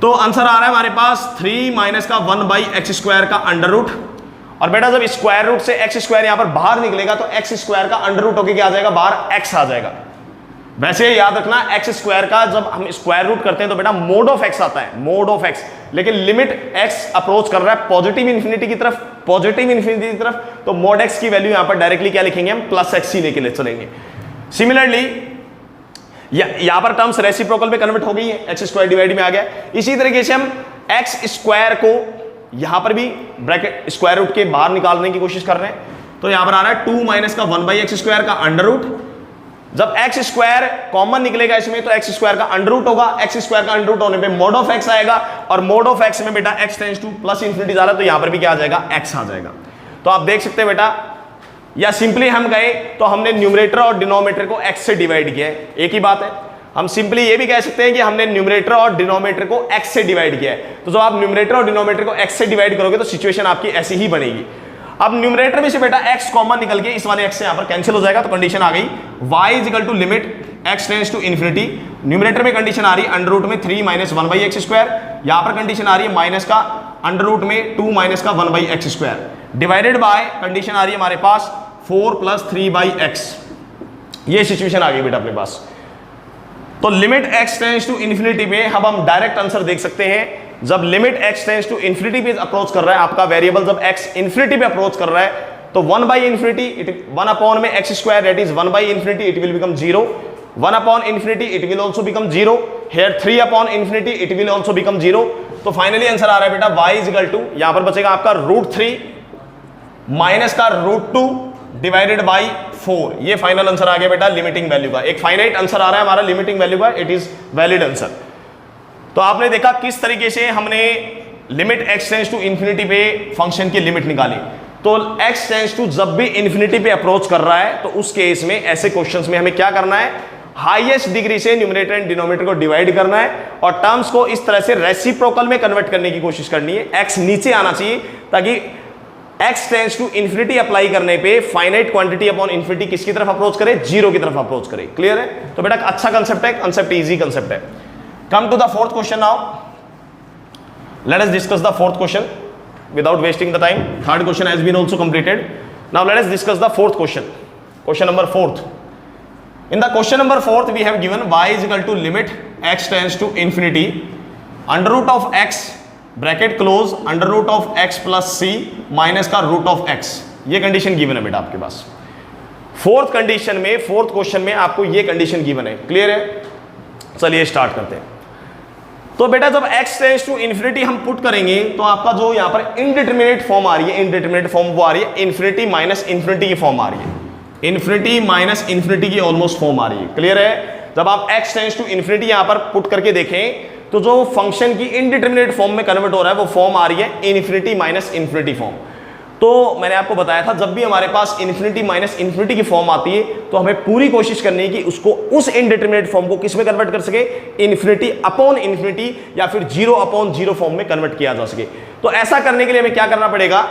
तो आंसर आ रहा है हमारे पास 3 माइनस का 1/x² का अंडर रूट। और बेटा जब स्क्वायर रूट से x² यहां पर बाहर निकलेगा तो x² का अंडर रूट होके क्या आ जाएगा, बाहर x आ जाएगा। वैसे याद रखना x² का जब हम स्क्वायर रूट करते हैं तो बेटा मोड ऑफ x आता है, मोड ऑफ x। लेकिन लिमिट x अप्रोच कर रहा है पॉजिटिव इन्फिनिटी की तरफ, पॉजिटिव इन्फिनिटी की तरफ, तो मोड x की वैल्यू यहां पर डायरेक्टली क्या लिखेंगे हम, +x ही लेके चलेंगे। सिमिलरली यहां पर टर्म्स रेसिप्रोकल में कन्वर्ट हो गई है, x² डिवाइड में आ गया। इसी तरीके से हम x² को यहां पर भी ब्रैकेट स्क्वायर रूट के बाहर निकालने की कोशिश कर रहे हैं। तो यहां पर आ रहा है 2 माइनस का 1/x² का अंडर रूट, जब एक्स स्क्वायर कॉमन निकलेगा इसमें तो एक्स स्क्वायर का अंडर रूट होगा, एक्स स्क्वायर का अंडर रूट होने पे मोड ऑफ एक्स आएगा, और मोड ऑफ एक्स में बेटा x tends two plus infinity जा रहा है तो यहां पर भी क्या आ जाएगा, एक्स आ जाएगा। तो आप देख सकते हैं बेटा, या सिंपली हम गए तो हमने न्यूमरेटर और डिनोमिनेटर को एक्स से डिवाइड किया है, एक ही बात है। हम सिंपली ये भी कह सकते हैं कि हमने न्यूमरेटर और डिनोमिनेटर को एक्स से डिवाइड किया है। तो जब आप न्यूमरेटर और डिनोमिनेटर को एक्स से डिवाइड करोगे तो सिचुएशन आपकी ऐसी ही बनेगी। अब न्यूमरेटर में से बेटा x कॉमन निकल के इस वाले x से यहां पर कैंसिल हो जाएगा, तो कंडीशन आ गई y is equal to limit x tends to infinity. Numerator में कंडीशन आ रही है अंडर रूट में 3 माइनस 1 बाई एक्स स्क्वायर, यहां पर कंडीशन आ रही है माइनस का अंडर रूट में 2 माइनस का 1 by X square, divided by condition आ रही है हमारे पास 4 प्लस 3 बाई एक्स। ये सिचुएशन आ गई बेटा अपने पास। तो limit x tends to infinity में अब हम डायरेक्ट आंसर देख सकते हैं। जब limit x tends to infinity पे अप्रोच कर रहा है आपका वेरिएबल, जब x इंफिनिटी पे अप्रोच कर रहा है तो 1 बाई इंफिनिटी 1 अपॉन में x square that is 1 by infinity it will become 0, 1 upon infinity it will also become 0, here 3 upon infinity it will also become 0। तो फाइनली आंसर आ रहा है बेटा y इज इक्वल टू, यहां पर बचेगा आपका √3 माइनस का √2 डिवाइडेड बाई 4। ये फाइनल आंसर आ गया बेटा लिमिटिंग वैल्यू का। एक फाइनाइट आंसर आ रहा है हमारा लिमिटिंग वैल्यू का, इट इज वैलिड आंसर। तो आपने देखा किस तरीके से हमने limit x tends to infinity पे फंक्शन की लिमिट निकाली। तो x टेंड्स टू जब भी इंफिनिटी पे अप्रोच कर रहा है तो उस केस में ऐसे क्वेश्चंस में हमें क्या करना है, हाईएस्ट डिग्री से न्यूमरेटर एंड डिनोमिनेटर को डिवाइड करना है और टर्म्स को इस तरह से रेसिप्रोकल में कन्वर्ट करने की कोशिश करनी है। x नीचे आना चाहिए ताकि x tends to infinity apply करने पे फाइनाइट क्वांटिटी अपॉन इंफिनिटी किसकी तरफ अप्रोच करे, 0 की तरफ अप्रोच करे। क्लियर है? तो बेटा अच्छा कंसेप्ट है, कंसेप्ट इजी कंसेप्ट है। Come to the fourth question now. Let us discuss the fourth question without wasting the time. Third question has been also completed. Now let us discuss the fourth question. Question number 4th. In the question number 4th, we have given y is equal to limit x tends to infinity under root of x bracket close under root of x plus c minus का root of x. ये condition given है बेटा आपके पास। Fourth condition में, fourth question में आपको ये condition given है। क्लियर है? चलिए स्टार्ट करते हैं। तो बेटा जब x टेंड्स टू इंफिनिटी हम पुट करेंगे तो आपका जो यहां पर इनडिटरमिनेट फॉर्म आ रही है, इनडिटरमिनेट फॉर्म वो आ रही है इंफिनिटी माइनस इंफिनिटी की फॉर्म आ रही है, इंफिनिटी माइनस इंफिनिटी की ऑलमोस्ट फॉर्म आ रही है। क्लियर है? जब आप x टेंड्स टू इंफिनिटी यहां पर पुट करके देखें तो जो फंक्शन की इनडिटरमिनेट फॉर्म में कन्वर्ट हो रहा है वो फॉर्म आ रही है इंफिनिटी माइनस इंफिनिटी फॉर्म। तो मैंने आपको बताया था जब भी हमारे पास इन्फिनिटी माइनस इन्फिनिटी की फॉर्म आती है तो हमें पूरी कोशिश करनी है कि उसको उस इनडिटरमिनेट फॉर्म को किस में कन्वर्ट कर सके, इन्फिनिटी अपॉन इन्फिनिटी या फिर 0 अपॉन 0 फॉर्म में कन्वर्ट किया जा सके। तो ऐसा करने के लिए हमें क्या करना पड़ेगा,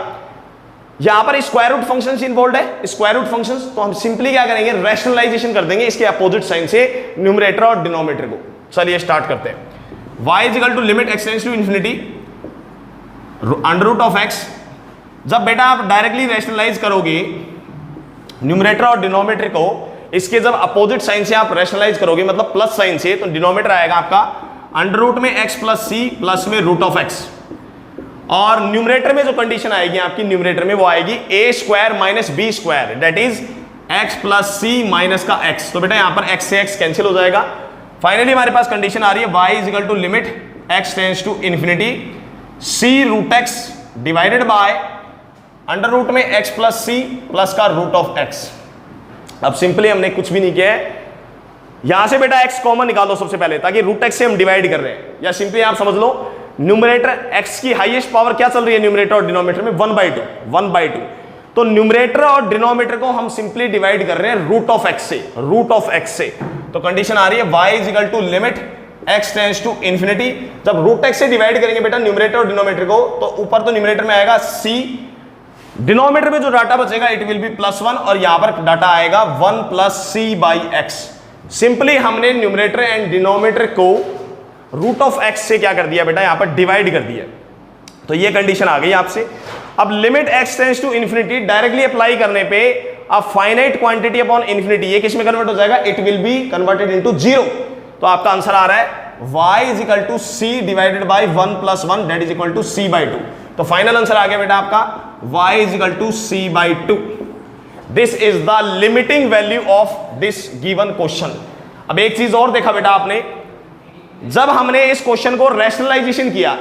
यहां पर स्क्वायर रूट फंक्शंस इन्वॉल्व है, स्क्वायर रूट फंक्शंस। तो हम सिंपली क्या करेंगे, रैशनलाइजेशन कर देंगे इसके अपोजिट साइन से न्यूमरेटर और डिनोमिनेटर को। चलिए स्टार्ट करते हैं। y is equal to limit x tends to infinity under root of x। जब बेटा आप डायरेक्टली रैशनलाइज करोगे न्यूमरेटर और डिनोमिनेटर को, इसके जब अपोजिट साइन से आप रैशनलाइज करोगे मतलब प्लस साइन से, तो डिनोमिनेटर आएगा आपका अंडर रूट में x प्लस सी प्लस में रूट ऑफ x, और न्यूमरेटर में जो कंडीशन आएगी आपकी न्यूमरेटर में वो आएगी a square minus b square that is x plus c minus का x। तो बेटा यहां पर x से x कैंसिल हो जाएगा। फाइनली हमारे पास कंडीशन आ रही है y is equal to limit x tends to infinity c root x divided by under root में x प्लस सी प्लस का रूट ऑफ x। अब सिंपली हमने कुछ भी नहीं किया है, यहां से बेटा x कॉमन निकालो सबसे पहले ताकि रूट x से हम डिवाइड कर रहे हैं, या सिंपली आप समझ लो न्यूमरेटर x की हाईएस्ट पावर क्या चल रही है न्यूमरेटर और डिनोमिनेटर में 1/2। तो न्यूमरेटर और डिनोमिनेटर को हम सिंपली डिवाइड कर रहे हैं रूट ऑफ x से। तो कंडीशन आ रही है y is equal to limit x tends to infinity. जब रूट x से डिवाइड करेंगे बेटा न्यूमरेटर और डिनोमिनेटर को तो ऊपर तो न्यूमरेटर में आएगा c, डिनोमिनेटर में जो डाटा बचेगा इट विल बी +1 और यहां पर डाटा आएगा 1 plus c by x. Simply हमने न्यूमरेटर एंड डिनोमिनेटर को रूट ऑफ x से क्या कर दिया बेटा, यहां पर डिवाइड कर दिया। तो ये कंडीशन आ गई आपसे। अब limit x tends to infinity directly apply करने पे अब फाइनाइट क्वांटिटी अपॉन इंफिनिटी ये किस में कन्वर्ट हो जाएगा, it will be converted into 0। तो आपका आंसर आ रहा है y is equal to c divided by 1 plus 1 that is equal to c/2। तो फाइनल आंसर आ गया बेटा आपका y is equal to c/2। This is the limiting value of this given question. अब एक चीज और देखा बेटा आपने, जब हमने इस क्वेश्चन को रैशनलाइजेशन किया,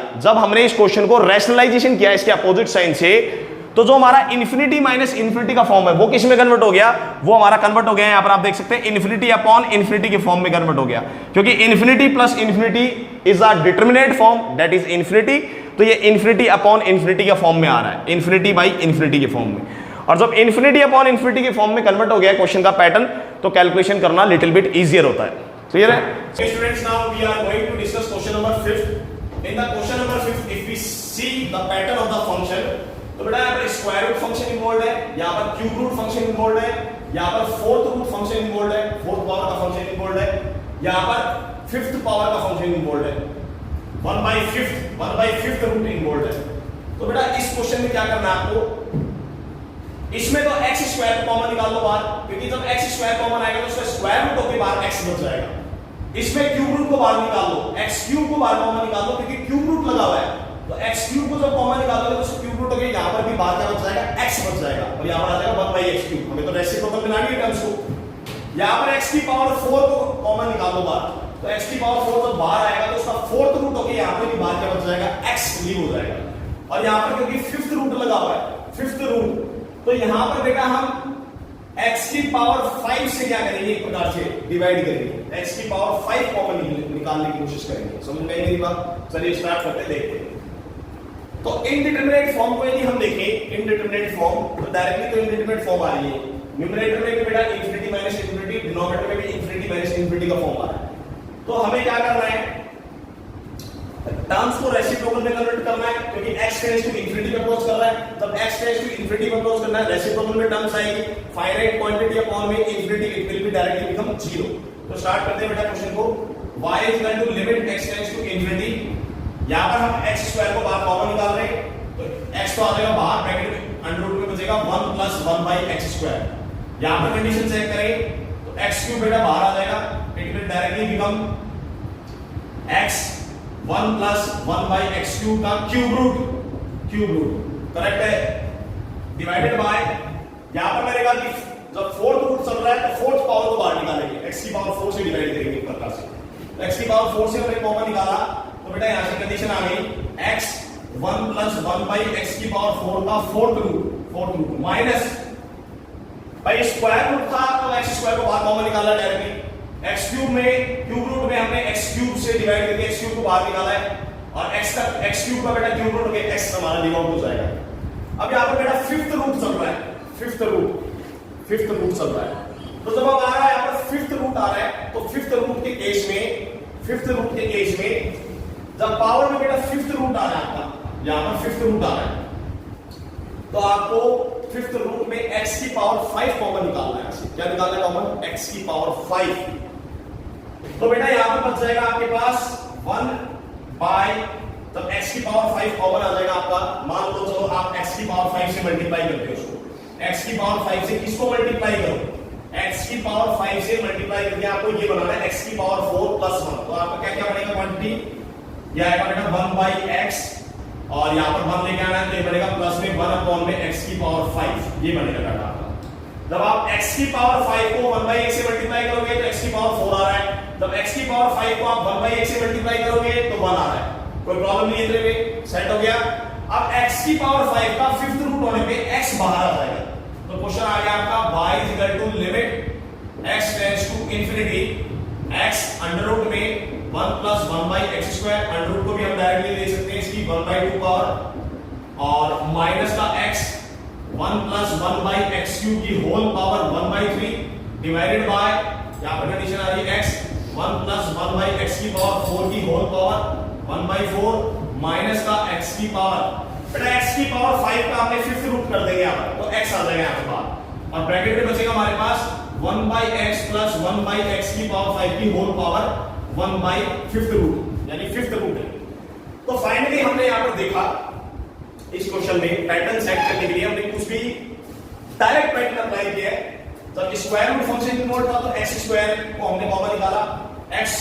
इसके अपोजिट साइन से, तो जो हमारा इन्फिनिटी माइनस इन्फिनिटी का फॉर्म है वो किस में कन्वर्ट हो गया, वो हमारा कन्वर्ट हो गया यहां पर आप देख सकते हैं इन्फिनिटी अपॉन इन्फिनिटी के फॉर्म में कन्वर्ट हो गया, क्योंकि infinity plus infinity is a determinate form that is infinity, तो ये इन्फिनिटी अपॉन इन्फिनिटी के फॉर्म में आ रहा है, इन्फिनिटी बाई इन्फिनिटी के फॉर्म में। और जब इन्फिनिटी अपॉन इन्फिनिटी के फॉर्म में कन्वर्ट हो गया क्वेश्चन का पैटर्न, तो कैलकुलेशन करना लिटिल बिट इजियर होता है। क्लियर है? Students, now we are going to discuss question number 5। In the question number 5 if we see the pattern of the function, तो बेटा यहाँ पर स्क्वायर रूट फंक्शन इन्वॉल्व है, यहाँ पर क्यूब रूट फंक्शन इन्वॉल्व है, यहाँ पर फोर्थ रूट फंक्शन इन्वॉल्व है, फोर्थ पावर का फंक्शन इन्वॉल्व है, यहाँ पर फिफ्थ पावर का फंक्शन इन्वॉल्व है, 1/5 रूट इन्वॉल्व है। तो बेटा इस क्वेश्चन में क्या करना है आपको, इसमें तो x स्क्वायर कॉमन निकाल लो बाहर, क्योंकि जब x स्क्वायर कॉमन आएगा तो उसका स्क्वायर रूट होके बाहर x बच जाएगा। इसमें क्यूब रूट को बाहर निकाल लो, x क्यूब को बाहर कॉमन निकाल लो, क्योंकि क्यूब रूट लगा हुआ है, तो x क्यूब को जब कॉमन निकालोगे तो उसका क्यूब रूट होके यहां पर भी बाहर क्या बच जाएगा, x बच जाएगा, और यहां पर आ जाएगा 1/x क्यूब। हमें तो रेसिप्रोकल बनानी है टर्म्स को। यहां पर x की पावर 4 को कॉमन निकाल लो बाहर, तो x की पावर 4 जब बाहर आएगा तो उसका फोर्थ रूट होके यहां पे भी बाहर क्या बच जाएगा, x लीव हो जाएगा। और यहां पर क्योंकि फिफ्थ रूट लगा हुआ है, फिफ्थ रूट, तो यहां पर बेटा हम x की पावर 5 से क्या करेंगे, एक प्रकार से डिवाइड करेंगे, x की पावर 5 कॉमन निकालने की कोशिश करेंगे। समझ में आई मेरी बात? चलिए स्टार्ट करते हैं, देखते हैं। तो इनडिटरमिनेट फॉर्म को यदि हम देखें, इनडिटरमिनेट फॉर्म, तो डायरेक्टली तो इनडिटरमिनेट फॉर्म आ रही है। न्यूमरेटर में भी बेटा इंफिनिटी माइनस इंफिनिटी, डिनोमिनेटर में भी इंफिनिटी माइनस इंफिनिटी का फॉर्म आ रहा है। तो हमें क्या करना है, टर्म्स को रेसिप्रोकल में कन्वर्ट करना है, क्योंकि x टेंड्स टू इंफिनिटी में अप्रोच कर रहा है, तब x टेंड्स टू इंफिनिटी में अप्रोच करना है, रेसिप्रोकल में टर्म्स आएगी, फाइनाइट क्वांटिटी अपॉन में infinity, it will be directly become 0। तो स्टार्ट करते हैं बेटा क्वेश्चन को, y is equal to limit x tends to infinity, यहां पर हम x स्क्वायर को बाहर कॉमन निकाल रहे हैं, तो x तो आ जाएगा बाहर, ब्रैकेट में अंडर रूट में बचेगा 1 + 1/x स्क्वायर। यहां पर कंडीशन चेक करें तो x क्यूब बेटा बाहर आ जाएगा, it will directly become x 1 + 1/x cube का क्यूब रूट, करेक्ट है, डिवाइडेड बाय, यहां पर मेरे ख्याल की जब फोर्थ रूट चल रहा है तो फोर्थ पावर को बाहर निकालेंगे, x की पावर 4 से डिवाइड करेंगे एक प्रकार से, तो x की पावर 4 से हमने कॉमन निकाला, तो बेटा यहां से कंडीशन आ गई x 1 + 1/x की पावर 4 का फोर्थ रूट माइनस भाई स्क्वायर रूट था तो x स्क्वायर को बाहर कॉमन निकाला डायरेक्टली, x क्यूब में क्यूब रूट में हमने x क्यूब से डिवाइड करके x क्यूब को बाहर निकाला है, और x क्यूब का बेटा क्यूब रूट होके x हमारा डिवाइड हो जाएगा। अब यहां पर बेटा फिफ्थ रूट चल रहा है, फिफ्थ रूट चल रहा है, तो जब अब आ रहा है यहां पर फिफ्थ रूट आ रहा है, तो फिफ्थ रूट के केस में जब पावर में बेटा फिफ्थ रूट आ रहा है आपका, यहां पर फिफ्थ रूट आ रहा है, तो आपको फिफ्थ रूट में x की पावर 5 कॉमन निकालना है। क्या निकालना है कॉमन? x की पावर 5। तो बेटा यहां पर बच जाएगा आपके पास 1/, तब x की पावर 5 कॉमन आ जाएगा आपका, मान लो चलो आप x की पावर 5 से मल्टीप्लाई करते हो उसको, x की पावर 5 से किसको मल्टीप्लाई करो, x की पावर 5 से मल्टीप्लाई करके आपको ये बनाना है x की पावर 4 + 1, तो आपका क्या क्या बनेगा क्वांटिटी, यह आएगा बेटा 1/x, और यहां पर 1 लेके आना है तो ये बनेगा प्लस में 1 में x की पावर 5, ये बनेगा बेटा आपका। जब आप x की पावर 5 को 1/x से मल्टीप्लाई करोगे तो x की पावर 4 आ रहा है, जब x की पावर 5 को आप 1/x से मल्टीप्लाई करोगे तो 1 आ रहा है, कोई प्रॉब्लम नहीं है, इतने में सेट हो गया। अब x की पावर 5 का फिफ्थ रूट होने पे x बाहर आ जाएगा, तो क्वेश्चन आ गया आपका y is equal to limit x tends to infinity, x under root में 1 + 1/x स्क्वायर, अंडर रूट को भी हम डायरेक्टली ले सकते हैं इसकी 1/2 पावर, और माइनस का x 1 + 1/x क्यूब की होल पावर 1/3 डिवाइडेड बाय, यहां पर कंडीशन आ रही है x 1 + 1/x की पावर 4 की होल पावर 1/4 माइनस का x की पावर, बेटा x की पावर 5 का हमने फिफ्थ रूट कर देंगे यहां पर, तो x आ जाएगा यहां पर, और ब्रैकेट में बचेगा हमारे पास 1/x + 1/x की पावर 5 की होल पावर 1/5 रूट, यानी फिफ्थ रूट है। तो फाइनली हमने यहां पर देखा इस क्वेश्चन में पैटर्न सेट करने के लिए हमने कुछ भी डायरेक्ट पैटर्न अप्लाई किया है। जब स्क्वायर रूट फंक्शन इन्वॉल्व था तो x स्क्वायर को हमने कॉमन निकाला, x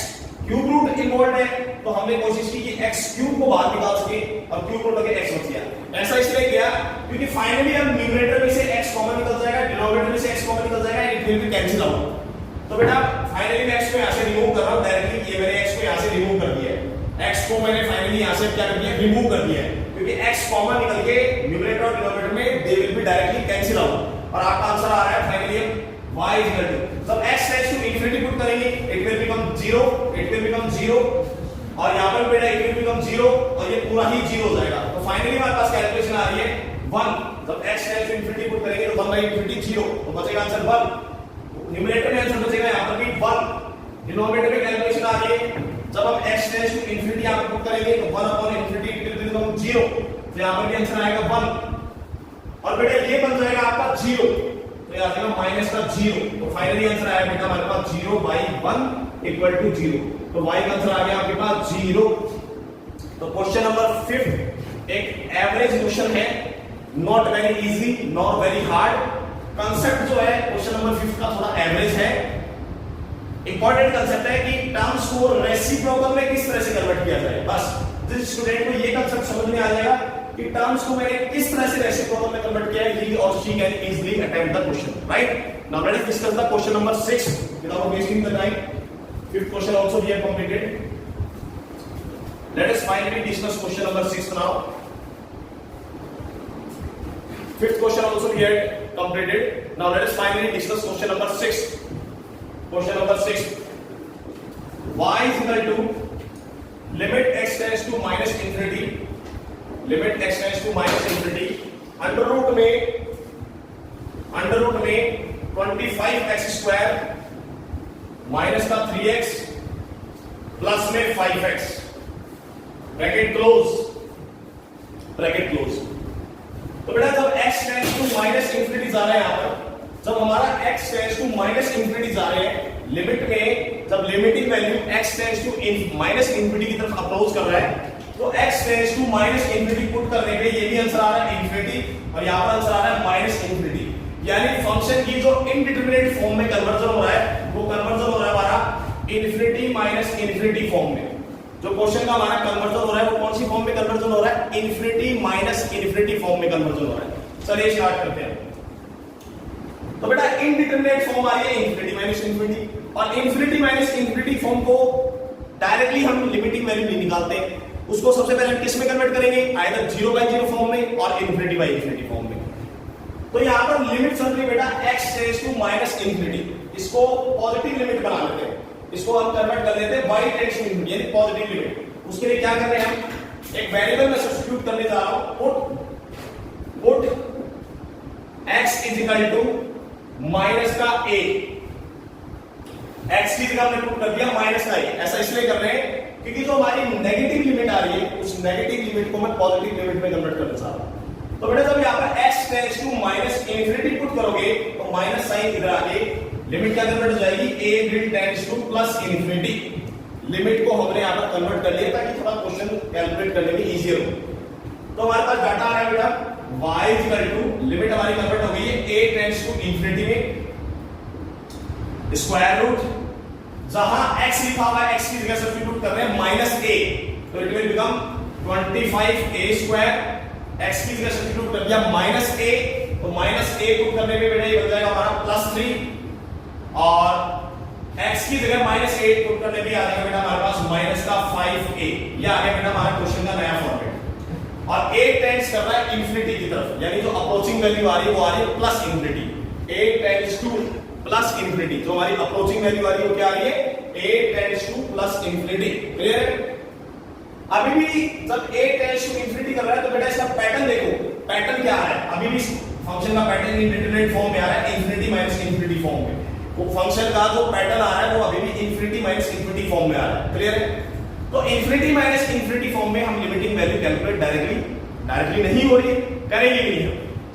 क्यूब रूट इन्वॉल्व है तो हमने कोशिश की कि x क्यूब को बाहर निकाल सके और क्यूब रूट लगे x बच गया। ऐसा इसलिए किया क्योंकि फाइनली हम न्यूमरेटर में से x कॉमन निकल जाएगा, डिनोमिनेटर में से x कॉमन निकल जाएगा, it will B cancel out. तो बेटा फाइनली मैं x को यहां से रिमूव कर रहा हूं डायरेक्टली, ये मैंने x को यहां से रिमूव कर दिया है, x को मैंने फाइनली यहां से क्या कर दिया, रिमूव कर दिया है, क्योंकि क्योंकि x कॉमन निकल के न्यूमरेटर और डिनोमिनेटर में they will be directly cancel out और आपका आंसर आ रहा है फाइनली y इक्वल टू जब x tends to infinity put करेंगे इट विल बिकम 0 और यहां पर बेटा इट विल बिकम 0 और ये पूरा ही 0 हो जाएगा। तो फाइनली हमारे पास कैलकुलेशन आ रही है 1 जब x tends to infinity put करेंगे तो 1 बाय इंफिनिटी 0 तो बचेगा आंसर 1। न्यूमरेटर में आंसर बचेगा यहां पर भी 1। डिनोमिनेटर में कैलकुलेशन आ रही है जब हम x टेंड्स टू इंफिनिटी यहां पर पुट करेंगे तो 1 upon infinity it will become 0 तो यहां पर भी आंसर आएगा 1 और बेटा ये बन जाएगा आपका 0 तो यहां आएगा माइनस का 0 तो फाइनली आंसर आया बेटा हमारे पास 0 बाई 1 इक्वल टू 0 तो y का आंसर आ गया आपके पास 0। तो क्वेश्चन नंबर 5 एक एवरेज क्वेश्चन है, not very easy not very hard. Concept जो है क्वेश्चन नंबर 5 का थोड़ा एवरेज है। इंपॉर्टेंट कांसेप्ट है कि टर्म्स को रेसिप्रोकल में किस तरह से कन्वर्ट किया जाए। बस जिस स्टूडेंट को ये कांसेप्ट समझ में आ जाएगा कि टर्म्स को मैंने किस तरह से रेसिप्रोकल में कन्वर्ट किया है, ही और she can easily attempt the question, right. Now let us discuss the question number 6 without wasting the time. Fifth question also we have completed. Let us finally discuss question number 6 now. Fifth question also we had completed. Now let us finally discuss question number 6. Question number 6. Y is equal to limit x tends to minus infinity. Limit x tends to minus infinity. Under root में 25x square minus का 3x plus में 5x bracket close. तो बेटा जब x tends to minus infinity जा रहा है, यहां पर जब हमारा x tends to minus infinity जा रहे हैं लिमिट में, जब limiting value x tends to minus infinity की तरफ अप्रोच कर रहा है तो x tends to minus infinity put करने पे ये भी आंसर आ रहा है इंफिनिटी और यहां पर आंसर आ रहा है माइनस इंफिनिटी। यानी फंक्शन की जो इनडिटरमिनेट फॉर्म में कन्वर्जन हो रहा है वो कन्वर्जन हो रहा है हमारा इंफिनिटी माइनस इंफिनिटी फॉर्म में। जो क्वेश्चन का हमारा कन्वर्जन हो रहा है वो कौन सी फॉर्म में कन्वर्जन हो रहा है, इंफिनिटी माइनस इंफिनिटी फॉर्म में कन्वर्जन हो रहा है। चलिए स्टार्ट करते हैं। तो बेटा इनडिटरमिनेट फॉर्म आ रही है इंफिनिटी माइनस इंफिनिटी और इंफिनिटी माइनस इंफिनिटी फॉर्म को डायरेक्टली हम लिमिटिंग वैल्यू नहीं निकालते, उसको सबसे पहले हम किस में कन्वर्ट करेंगे, आइदर 0/0 फॉर्म में और इंफिनिटी बाय इंफिनिटी फॉर्म में। तो यहां पर लिमिट चल रही बेटा x tends to minus infinity, इसको पॉजिटिव लिमिट बना लेते हैं, इसको हम कन्वर्ट कर लेते हैं y टेंड्स टू इंफिनिटी यानी पॉजिटिव लिमिट। उसके लिए क्या कर रहे हैं हम एक वेरिएबल में सब्स्टिट्यूट करने जा रहा हूं, put x is equal to minus का a, x की जगह हमने पुट कर दिया माइनस का a। ऐसा इसलिए कर रहे हैं क्योंकि जो हमारी नेगेटिव लिमिट आ रही है उस नेगेटिव लिमिट को मैं पॉजिटिव लिमिट में कन्वर्ट करना चाह रहा हूं। तो बेटा जब यहां पर x tends to minus infinity put करोगे तो माइनस साइन इधर आके लिमिट क्या कन्वर्ट हो जाएगी, a will tends two plus infinity. Limit को हमने यहां पर कन्वर्ट कर लिया ताकि थोड़ा क्वेश्चन कैलकुलेट करने में इजीियर हो। तो हमारे पास डाटा आ रहा है बेटा y is equal to limit हमारी कन्वर्ट हो गई है a टेंड्स टू इंफिनिटी में स्क्वायर रूट, जहां x लिखा हुआ है x की जगह सब्स्टिट्यूट कर रहे हैं माइनस a तो it will become 25a square, x की जगह सब्स्टिट्यूट कर दिया माइनस a तो माइनस a पुट करने पे बेटा ये बन जाएगा हमारा प्लस 3 और x की जगह माइनस 8 पुट करने पे आ जाएगा बेटा हमारे पास माइनस का 5a। ये आ गया बेटा हमारा क्वेश्चन का नया फॉर्मेट और a टेंड्स कर रहा है इंफिनिटी की तरफ, यानी जो अप्रोचिंग वैल्यू आ रही है वो आ रही है plus infinity. a tends two plus infinity, जो हमारी अप्रोचिंग वैल्यू आ रही है वो क्या आ रही है, a tends two plus infinity. Clear है? अभी भी जब a टेंड्स टू इंफिनिटी कर रहा है तो बेटा इसका पैटर्न देखो, पैटर्न क्या आ रहा है, अभी भी फंक्शन का पैटर्न इंडिटरमिनेट फॉर्म में आ रहा है इंफिनिटी माइनस इंफिनिटी फॉर्म में। वो फंक्शन का जो पैटर्न आ रहा है वो अभी भी इंफिनिटी माइनस इंफिनिटी फॉर्म में आ रहा है। क्लियर है? तो इंफिनिटी माइनस इंफिनिटी फॉर्म में हम लिमिटिंग वैल्यू कैलकुलेट डायरेक्टली नहीं हो रही है, करेंगे भी नहीं।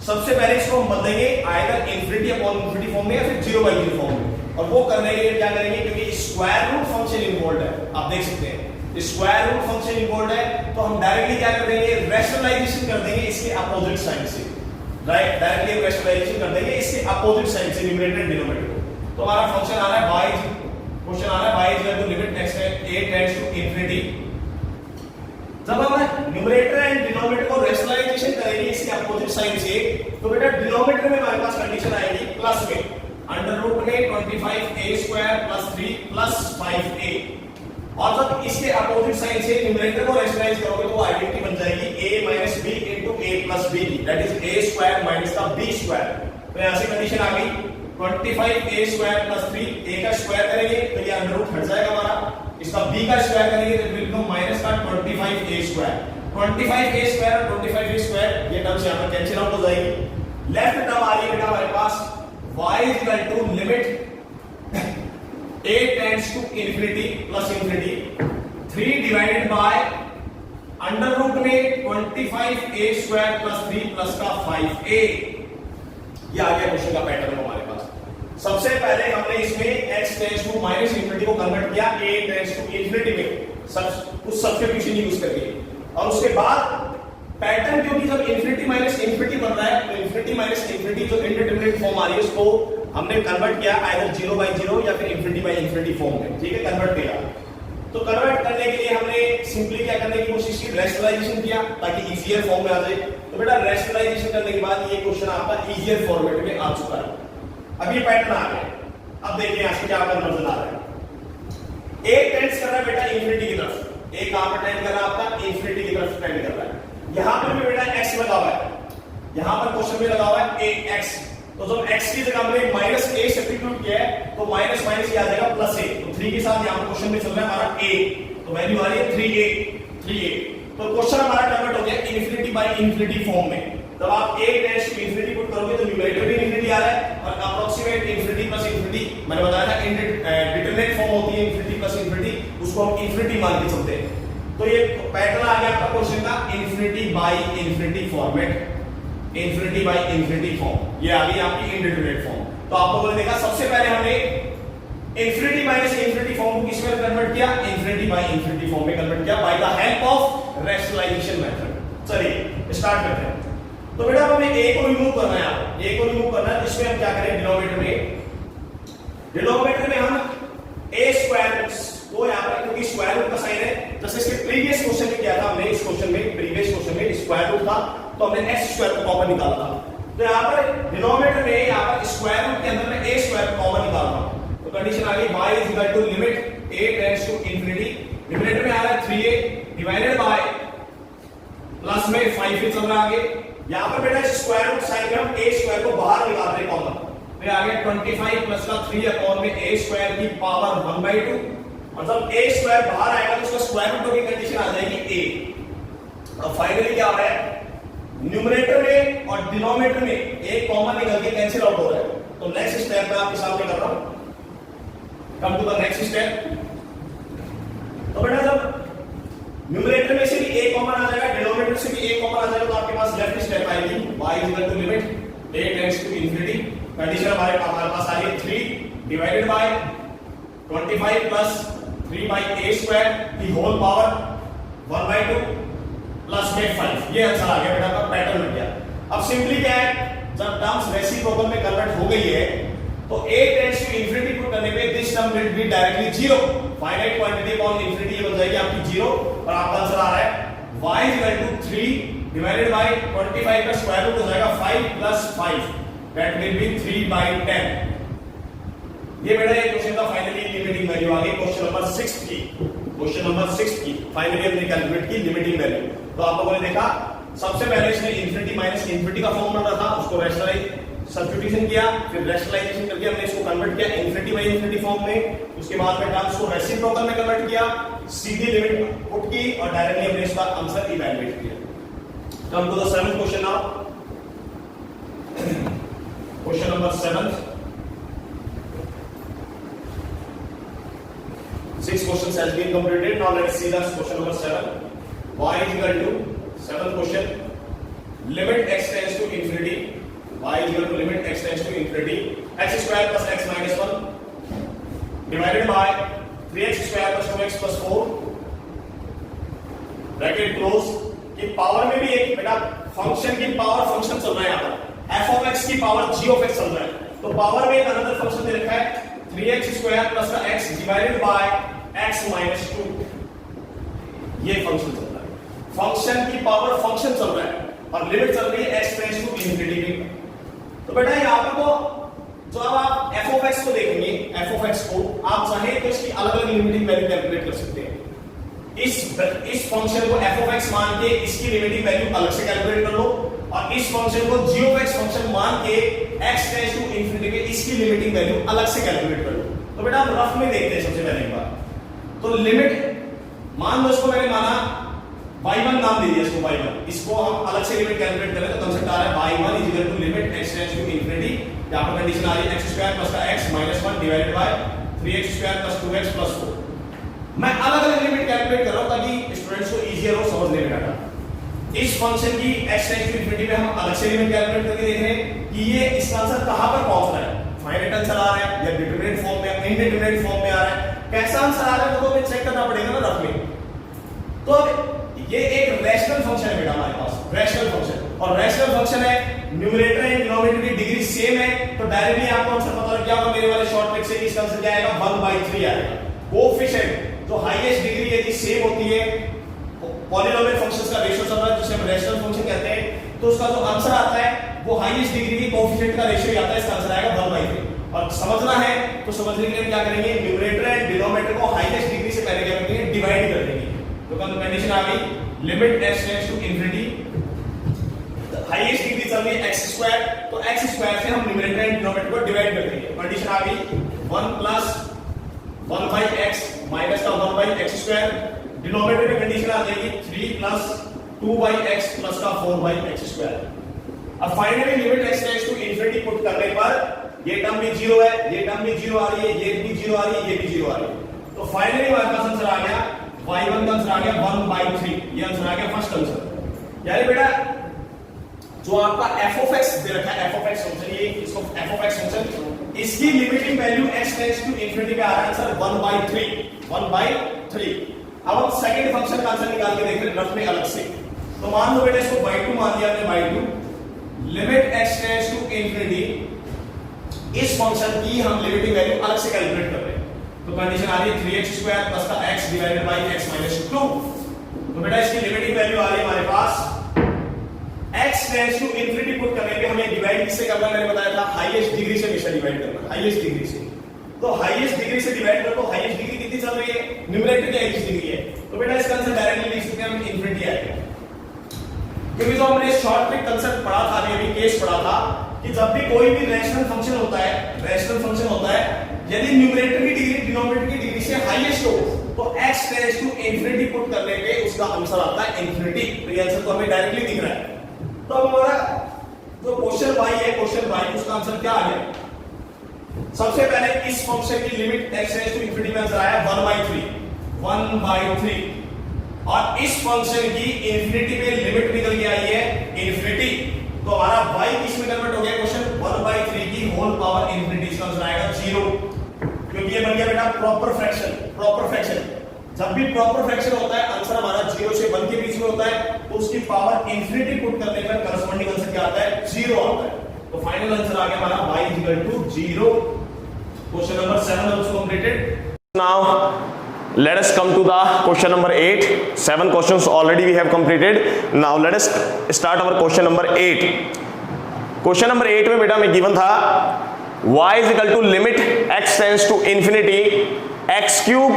सबसे पहले इसको हम बदलेंगे either infinity upon infinity form में या फिर 0/0 फॉर्म में, और वो करने के लिए क्या करेंगे, क्योंकि स्क्वायर रूट फंक्शन इन्वॉल्व है, आप देख सकते हैं स्क्वायर रूट फंक्शन इन्वॉल्व है, तो हम डायरेक्टली क्या कर देंगे, रैशनलाइजेशन कर देंगे इसके अपोजिट साइन से, राइट। डायरेक्टली रैशनलाइजेशन कर देंगे इसके अपोजिट साइन से न्यूमरेटर एंड डिनोमिनेटर को। तो हमारा फंक्शन आ रहा है y, क्वेश्चन आ रहा है y equal to limit x a tends to infinity. जब हम न्यूमरेटर एंड डिनोमिनेटर को रैशनलाइजेशन करेंगे इसके अपोजिट साइन से, तो बेटा डिनोमिनेटर में हमारे पास कंडीशन आएगी प्लस में, अंडर रूट में 25a square plus 3 plus 5a, और जब इसके अपोजिट साइन से न्यूमरेटर को रैशनलाइज करोगे तो आइडेंटिटी बन जाएगी a a minus b into a plus b, that is a square minus का बी स्क्वायर। तो यहां से कंडीशन आ गई 25 a स्क्वायर प्लस 3 a का स्क्वायर करेंगे तो ये अंडर रूट हट जाएगा हमारा, इसका b का स्क्वायर करेंगे तो विल बिकम माइनस का 25 a स्क्वायर। 25 a स्क्वायर और 25 a स्क्वायर ये टर्म्स यहां पर कैंसिल आउट हो जाएगी। लेफ्ट टर्म आ रही है बेटा हमारे पास y is equal to limit a tends to infinity plus infinity 3 divided by under root में 25 a स्क्वायर प्लस 3 प्लस का 5a। ये आ गया क्वेश्चन का पैटर्न हमारे पास। सबसे पहले हमने इसमें x tends to minus infinity को कन्वर्ट किया a टेंड्स टू इंफिनिटी में कुछ सब्स्टिट्यूशन यूज करके, और उसके बाद पैटर्न क्योंकि जब इंफिनिटी माइनस इंफिनिटी बन रहा है तो इंफिनिटी माइनस इंफिनिटी जो इंडिटरमिनेट फॉर्म आ रही है उसको हमने कन्वर्ट किया आइदर 0/0 या फिर इंफिनिटी बाय इंफिनिटी फॉर्म में, ठीक है, कन्वर्ट किया। तो कन्वर्ट करने के लिए हमने सिंपली क्या करने की कोशिश की, रैशनलाइजेशन किया ताकि इजियर फॉर्म में आ जाए। तो बेटा रैशनलाइजेशन करने के बाद ये क्वेश्चन आपका इजियर फॉर्मेट में आ चुका है। अब ये पैटर्न आ गया। अब देखिए यहां से क्या कन्वर्जन आ रहा है। ए टेंड्स कर रहा है बेटा इंफिनिटी की तरफ, ए कहां पर टेंड कर रहा है आपका इंफिनिटी की तरफ टेंड कर रहा है। यहां पर भी बेटा x लगा हुआ है, यहां पर क्वेश्चन में लगा हुआ है ax, तो जब x की जगह हमने माइनस a सब्स्टिट्यूट किया है तो माइनस माइनस ये आ जाएगा प्लस a। तो 3 के साथ यहां पर क्वेश्चन में चल रहा है हमारा a, तो वैल्यू आ रही है 3a। तो क्वेश्चन हमारा कन्वर्ट हो गया इंफिनिटी बाय इंफिनिटी फॉर्म में। जब आप a tends to infinity put करोगे तो न्यूमरेटर भी इंफिनिटी आ रहा है और अप्रोक्सीमेट इंफिनिटी प्लस इंफिनिटी, मैंने बताया था डिटरमिनेट फॉर्म होती है इंफिनिटी प्लस इंफिनिटी, उसको हम इंफिनिटी मान के चलते हैं। तो ये पैटर्न आ गया आपका क्वेश्चन का infinity by infinity format, infinity by infinity form, ये आ गई आपकी इंडिटरमिनेट फॉर्म। तो आपको बोले देखा सबसे पहले हमने इंफिनिटी माइनस इंफिनिटी फॉर्म को किसमें कन्वर्ट किया, इंफिनिटी बाय इंफिनिटी फॉर्म में कन्वर्ट किया by the help of rationalization method. चलिए स्टार्ट करते हैं। तो बेटा हमें a को रिमूव करना है, a को रिमूव करना है तो इसमें हम क्या करें, डिनोमिनेटर में हम a स्क्वायर को यहां पर क्योंकि स्क्वायर रूट का साइन है, जैसे इसके प्रीवियस क्वेश्चन में किया था हमने, इस क्वेश्चन में प्रीवियस क्वेश्चन में स्क्वायर रूट था तो हमने x स्क्वायर को कॉमन निकाला था। तो यहां पर डिनोमिनेटर में यहां पर स्क्वायर रूट के अंदर में a स्क्वायर को कॉमन निकालना, तो कंडीशन आ गई y is equal to limit a tends to infinity, denominator में आ रहा है 3a डिवाइडेड बाय प्लस में 5 चल रहा है आगे। यहां पर बेटा स्क्वायर रूट साइन में हम a स्क्वायर को बाहर निकाल रहे हैं कॉमन, फिर आ गया 25 प्लस का 3 अपॉन में a स्क्वायर की पावर 1/2, मतलब a स्क्वायर बाहर आएगा तो उसका स्क्वायर रूट की कंडीशन आ जाएगी a। और फाइनली क्या हो रहा है, न्यूमरेटर में और डिनोमिनेटर में एक कॉमन निकल के कैंसिल आउट हो रहा है। तो नेक्स्ट स्टेप मैं आपके सामने कर रहा हूं, come to the next step. तो बेटा जब न्यूमरेटर में से भी a कॉमन आ जाएगा, डिनोमिनेटर से भी a कॉमन आ जाएगा, तो आपके पास लेफ्ट स्टेप आएगी y is equal to limit a tends to infinity, condition हमारे पास आ रही है 3 divided by 25 plus 3 by a square की होल पावर 1/2 प्लस में 5। ये आंसर आ गया बेटा, का पैटर्न बन गया। अब सिंपली क्या है, जब टर्म्स रेसिप्रोकल में कन्वर्ट हो गई है तो a tends to infinity put करने पे this term will be directly zero, finite quantity upon infinity ये बन जाएगी आपकी जीरो, और आपका आंसर आ रहा है y is equal to 3 divided by 25 का स्क्वायर रूट हो जाएगा 5 प्लस 5, दैट विल बी 3/10। ये बेटा ये क्वेश्चन का फाइनली लिमिटिंग वैल्यू आ गई क्वेश्चन नंबर 6 की, क्वेश्चन नंबर 6 की फाइनली हमने कैलकुलेट की लिमिटिंग वैल्यू। तो आप लोगों ने देखा सबसे पहले इसने इंफिनिटी माइनस इंफिनिटी का फॉर्म बन रहा था, उसको रैशनलाइज सब्स्टिट्यूशन किया, फिर रैशनलाइजेशन करके हमने इसको कन्वर्ट किया इंफिनिटी बाय इंफिनिटी फॉर्म में, उसके बाद में टर्म्स को रेसिप्रोकल में कन्वर्ट किया, सीधी लिमिट पुट की और डायरेक्टली हमने इसका आंसर इवैल्यूएट किया। Come to the 7th question now, question number 7। 6 questions has been completed. Now let's see the question number 7. Y is equal to 7th question. Limit x tends to infinity. Y is equal to limit x tends to infinity. X square plus x minus 1 divided by 3x square plus 2x plus 4. Bracket close. कि power में भी एक बेटा function की power function चल रहा है यहाँ पर, f of x की पावर g of x चल रहा है, तो पावर में एक अनदर फंक्शन दे रखा है 3x square plus का x divided by x minus 2, ये फंक्शन चल रहा है, फंक्शन की पावर फंक्शन चल रहा है और लिमिट चल रही है x टेंड्स टू इंफिनिटी। तो बेटा यहाँ पर तो जो अब आप f of x को देखेंगे, f of x को आप चाहे तो इसकी अलग अलग लिमिटिंग वैल्यू कैलकुलेट कर सकते हैं। इस फंक्शन को f of x मान के इसकी लिमिटिंग वैल्यू अलग से कैलकुलेट कर लो, और इस फंक्शन को g of x फंक्शन मान के x टेंड्स टू इंफिनिटी पे इसकी लिमिटिंग वैल्यू अलग से कैलकुलेट कर लो। तो बेटा हम रफ में देखते हैं सबसे पहले एक बार। तो लिमिट मान लो, इसको मैंने माना y1 नाम दे दिया इसको y1, इसको हम अलग से लिमिट कैलकुलेट करें तो कंसेप्ट आ रहा है y1 is equal to limit x tends to infinity, यहां पर कंडीशन आ रही है x स्क्वायर प्लस का x minus 1 divided by 3x square plus 2x plus 4। मैं अलग अलग लिमिट कैलकुलेट कर रहा हूं ताकि स्टूडेंट्स को इजियर हो समझने में डाटा। इस फंक्शन की x टेंड्स टू इंफिनिटी में हम अलग से लिमिट कैलकुलेट करके देख रहे हैं कि ये इसका आंसर कहां पर पहुंच रहा है, फाइनाइट आंसर आ रहा है या डिटरमिनेंट फॉर्म में, इनडिटरमिनेंट फॉर्म में आ रहा है, कैसा आंसर आ रहा है वो तो हमें चेक करना पड़ेगा ना रफ में। तो अब ये एक रैशनल फंक्शन है बेटा हमारे पास, रैशनल फंक्शन, और रैशनल फंक्शन है, न्यूमरेटर एंड डिनोमिनेटर की डिग्री सेम है, तो डायरेक्टली आपको आंसर पता लग जाएगा मेरे वाले शॉर्ट ट्रिक से कि इसका आंसर क्या आएगा 1/3 आएगा। कोएफिशिएंट जो हाईएस्ट डिग्री यदि सेम होती है, पॉलिनोमियल फंक्शंस का रेशियो चल रहा है जिसे हम रैशनल फंक्शन कहते हैं, तो उसका जो आंसर आता है वो हाईएस्ट डिग्री की कोएफिशिएंट का रेशियो आता है, इसका आंसर आएगा 1/3। और समझना है तो समझने के लिए क्या करेंगे, न्यूमरेटर एंड डिनोमिनेटर को हाईएस्ट डिग्री से पहले क्या करेंगे, डिवाइड कर देंगे। तो कंडीशन आ गई limit x tends to infinity, highest degree चल रही है x स्क्वायर, तो x स्क्वायर से हम न्यूमरेटर एंड डिनोमिनेटर को डिवाइड कर देंगे। कंडीशन आ गई 1 प्लस 1/x माइनस का 1/x स्क्वायर, डिनोमिनेटर में कंडीशन आ जाएगी 3 प्लस 2/x प्लस का 4/x स्क्वायर। अब finally limit x tends to infinity put करने पर ये टर्म भी 0 है, ये टर्म भी 0 आ रही है, ये भी 0 आ रही है, ये भी 0 आ रही है। तो फाइनली हमारे पास आंसर आ गया y1 का आंसर आ गया 1/3, ये आंसर आ गया फर्स्ट आंसर। यानी बेटा जो आपका f of x दे रखा है, f of x फंक्शन, ये इसको f of x फंक्शन, इसकी limiting value x tends to infinity पे आ रहा है आंसर 1/3। अब हम सेकंड फंक्शन का आंसर निकाल के देख रहे हैं रफ में अलग से। तो मान लो बेटा इसको y2 मान दिया हमने, y2 limit x tends to infinity, इस फंक्शन की हम लिमिटिंग वैल्यू अलग से कैलकुलेट कर रहे हैं। तो कंडीशन आ रही है 3x स्क्वायर प्लस का x divided bye x minus 2। तो बेटा इसकी लिमिटिंग वैल्यू आ रही है हमारे पास x tends to infinity put करने पे हमें डिवाइड किससे करना है, मैंने बताया था हाईएस्ट डिग्री से हमेशा डिवाइड करना, हाईएस्ट डिग्री से। तो हाईएस्ट डिग्री से डिवाइड करो, तो हाईएस्ट डिग्री कितनी चल रही है, न्यूमरेटर की हाईएस्ट डिग्री है, तो बेटा इसका आंसर डायरेक्टली लिख सकते हैं हम इंफिनिटी आएगा। क्योंकि जो हमने शॉर्ट ट्रिक कांसेप्ट पढ़ा था, अभी केस पढ़ा था कि जब भी कोई भी रैशनल फंक्शन होता है, रैशनल फंक्शन होता है, यदि न्यूमरेटर की डिग्री डिनोमिनेटर की डिग्री से हाईएस्ट हो तो x tends to infinity put करने पे उसका आंसर आता है इंफिनिटी। तो ये आंसर तो हमें डायरेक्टली दिख रहा है। तो अब हमारा जो क्वेश्चन y है, क्वेश्चन y उसका आंसर क्या आ गया, सबसे पहले इस फंक्शन की limit x tends to infinity में आंसर आया 1/3, और इस फंक्शन की इंफिनिटी पे लिमिट निकल के आई है इंफिनिटी। तो हमारा y किस में कन्वर्ट हो गया क्वेश्चन, 1/3 की होल पावर इंफिनिटी, इसका आंसर आएगा 0, क्योंकि ये बन गया बेटा प्रॉपर फ्रैक्शन। प्रॉपर फ्रैक्शन, जब भी प्रॉपर फ्रैक्शन होता है आंसर हमारा 0 से 1 के बीच में होता है, तो उसकी पावर इंफिनिटी पुट करने पर करस्पॉन्डिंग आंसर क्या आता है, 0 आता है। तो फाइनल आंसर आ गया हमारा y = 0। Question number 7 also completed. Now let us come to the question number 8. 7 questions already we have completed. Now let us start our question number 8. Question number 8 में बेटा मैं गिवन था y = limit x tends to infinity x cube,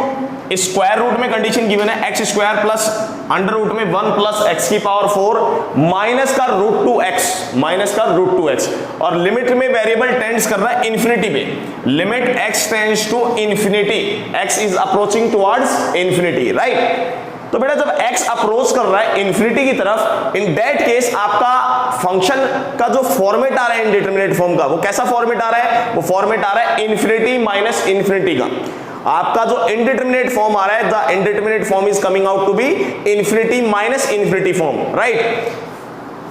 square root में condition given है x square plus under root में 1 plus x की power 4 minus का root two x, और लिमिट में वेरिएबल टेंड्स कर रहा है इंफिनिटी पे, limit x tends to infinity, x is approaching towards infinity, right. तो बेटा जब x अप्रोच कर रहा है इंफिनिटी की तरफ, इन दैट केस आपका फंक्शन का जो फॉर्मेट आ रहा है इंडिटरमिनेट फॉर्म का, वो कैसा फॉर्मेट आ रहा है, वो फॉर्मेट आ रहा है इंफिनिटी माइनस इंफिनिटी का। आपका जो इंडिटरमिनेट फॉर्म आ रहा है, the indeterminate form is coming out to be infinity minus infinity form, right.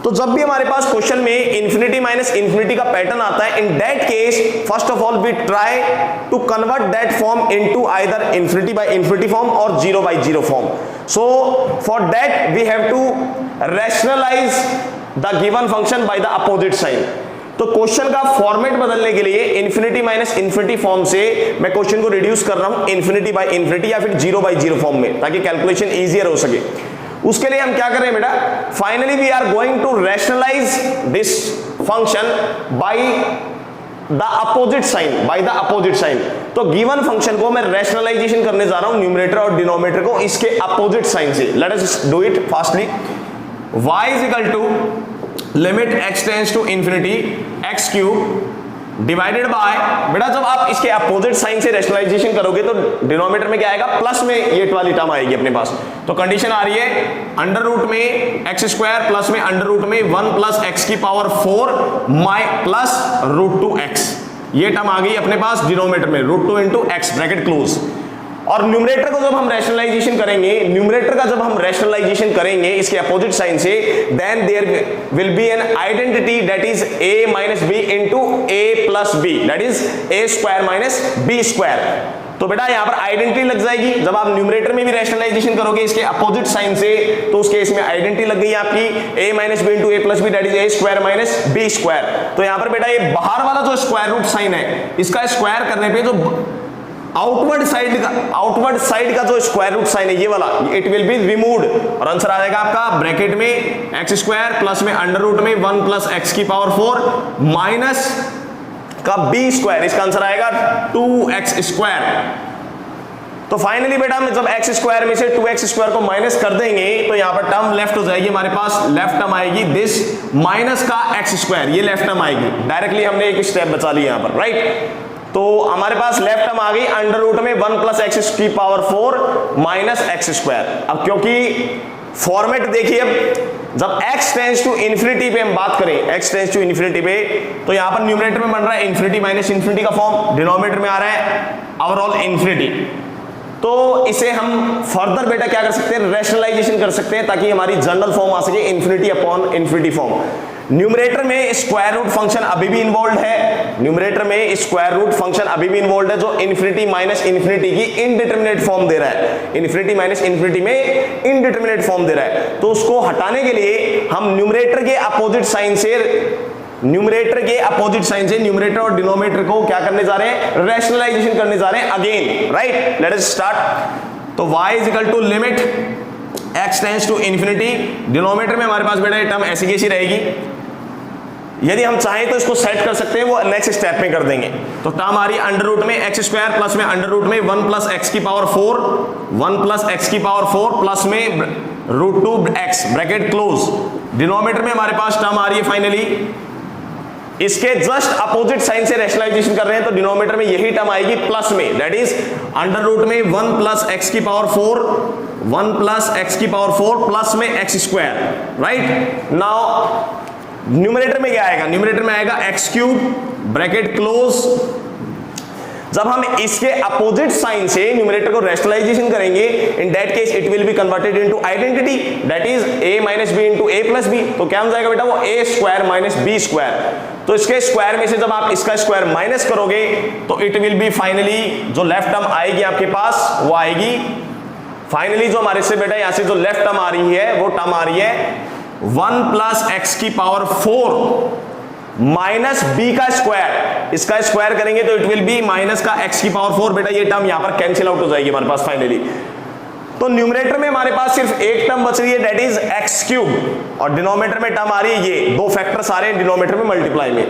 तो जब भी हमारे पास क्वेश्चन में इंफिनिटी माइनस इंफिनिटी का पैटर्न आता है, in that case first of all we try to convert that form into either infinity by infinity form और 0/0 form. So for that we have to rationalize the given function by the opposite sign. तो question का format बदलने के लिए infinity minus infinity form से मैं question को reduce कर रहा हूं इंफिनिटी बाय इंफिनिटी या फिर 0/0 फॉर्म में, ताकि कैलकुलेशन इजियर हो सके। उसके लिए हम क्या कर रहे हैं बेटा, finally we are going to rationalize this function by the opposite sign, by the opposite sign. तो गिवन फंक्शन को मैं रैशनलाइजेशन करने जा रहा हूं न्यूमरेटर और डिनोमिनेटर को इसके अपोजिट साइन से। Let us do it fastly. y is equal to limit x tends to infinity x cube divided by, बेटा जब आप इसके अपोजिट साइन से रैशनलाइजेशन करोगे तो डिनोमिनेटर में क्या आएगा, प्लस में ये वाली टर्म आएगी अपने पास। तो कंडीशन आ रही है अंडर रूट में एक्स स्क्वायर प्लस में अंडर रूट में 1 प्लस एक्स की पावर 4 माई प्लस रूट 2 एक्स, ये टर्म आ गई अपने पास डिनोमिनेटर में, root 2 into x bracket close. और न्यूमरेटर को जब हम रैशनलाइजेशन करेंगे, न्यूमरेटर का जब हम रैशनलाइजेशन करेंगे इसके अपोजिट साइन से, then there will be an identity that is a minus b into a plus b, that is a square minus b square. तो बेटा यहां पर आइडेंटिटी लग जाएगी। जब आप न्यूमरेटर में भी रैशनलाइजेशन करोगे इसके अपोजिट साइन से, तो उस केस में आइडेंटिटी लग गई आपकी a minus b into a plus b, that is a square minus b square. तो यहां पर बेटा ये बाहर वाला जो स्क्वायर रूट साइन है, इसका स्क्वायर करने पे जो आउटवर्ड साइड का जो स्क्वायर रूट साइन है ये वाला, इट विल बी रिमूव्ड और आंसर आ जाएगा आपका ब्रैकेट में एक्स स्क्वायर प्लस में अंडर रूट में 1 प्लस एक्स की पावर 4 माइनस का बी स्क्वायर, इसका आंसर आएगा 2x स्क्वायर। तो फाइनली बेटा हम जब एक्स स्क्वायर में से 2x स्क्वायर को माइनस कर देंगे तो यहां पर टर्म लेफ्ट हो जाएगी हमारे पास, लेफ्ट टर्म आएगी दिस माइनस का एक्स स्क्वायर, ये लेफ्ट टर्म आएगी। डायरेक्टली हमने एक स्टेप बचा लिया यहां पर, राइट। तो हमारे पास लेफ्ट टर्म आ गई अंडर रूट में 1 प्लस एक्स की पावर 4 माइनस एक्स स्क्वायर। अब क्योंकि फॉर्मेट देखिए, जब x टेंड्स टू इंफिनिटी पे हम बात करें, x टेंड्स टू इंफिनिटी पे, तो यहां पर न्यूमरेटर में बन रहा है इंफिनिटी माइनस इंफिनिटी का फॉर्म, डिनोमिनेटर में आ रहा है ओवरऑल इंफिनिटी। तो इसे हम फर्दर बेटा क्या कर सकते हैं, रैशनलाइजेशन कर सकते हैं ताकि हमारी जनरल फॉर्म आ सके infinity upon infinity form. Numerator में स्क्वायर रूट फंक्शन अभी भी इन्वॉल्व है, न्यूमरेटर में स्क्वायर रूट फंक्शन अभी भी इन्वॉल्व है जो इंफिनिटी माइनस इंफिनिटी की इनडिटरमिनेट फॉर्म दे रहा है, इंफिनिटी माइनस इंफिनिटी में इनडिटरमिनेट फॉर्म दे रहा है। तो उसको हटाने के लिए हम न्यूमरेटर के अपोजिट साइन से न्यूमरेटर और डिनोमिनेटर को क्या करने जा रहे हैं, रैशनलाइजेशन करने जा रहे हैं again, right. Let us start. तो y is equal to limit x tends to infinity, denominator में हमारे पास बेटा ये टर्म ऐसी कैसी रहेगी, यदि हम चाहें तो इसको सेट कर सकते हैं, वो नेक्स्ट स्टेप में कर देंगे। तो टर्म आ रही है अंडर रूट में एक्स स्क्वायर प्लस में अंडर रूट में 1 प्लस एक्स की पावर 4, 1 प्लस एक्स की पावर 4 प्लस में root 2 x bracket close. Denominator में हमारे पास टर्म आ रही है फाइनली, इसके जस्ट अपोजिट साइन से रैशनलाइजेशन कर रहे हैं तो डिनोमिनेटर में यही टर्म आएगी प्लस में, दैट इज अंडर रूट में 1 प्लस एक्स की पावर 4, 1 प्लस एक्स की पावर 4 प्लस में x square, right. Now numerator में क्या आएगा, न्यूमरेटर में आएगा एक्स क्यूब ब्रैकेट क्लोज। जब हम इसके अपोजिट साइन से न्यूमरेटर को रैशनलाइजेशन करेंगे, in that case it will be converted into identity that is a minus b into a plus b. तो क्या हो जाएगा बेटा, वो a square minus b square. तो इसके स्क्वायर में से जब आप इसका स्क्वायर माइनस करोगे तो इट विल बी फाइनली जो लेफ्ट टर्म आएगी आपके पास वो आएगी फाइनली जो हमारे से बेटा यहां से जो लेफ्ट टर्म आ रही है वो टर्म आ रही है 1 प्लस एक्स की पावर 4 माइनस बी का स्क्वायर, इसका स्क्वायर करेंगे तो इट विल बी माइनस का एक्स की पावर 4। बेटा ये टर्म यहां पर कैंसिल आउट हो जाएगी हमारे पास फाइनली। तो न्यूमरेटर में हमारे पास सिर्फ एक टर्म बच रही है दैट इज एक्स क्यूब, और डिनोमिनेटर में टर्म आ रही है ये दो फैक्टर्स आ रहे हैं डिनोमिनेटर में मल्टीप्लाई में।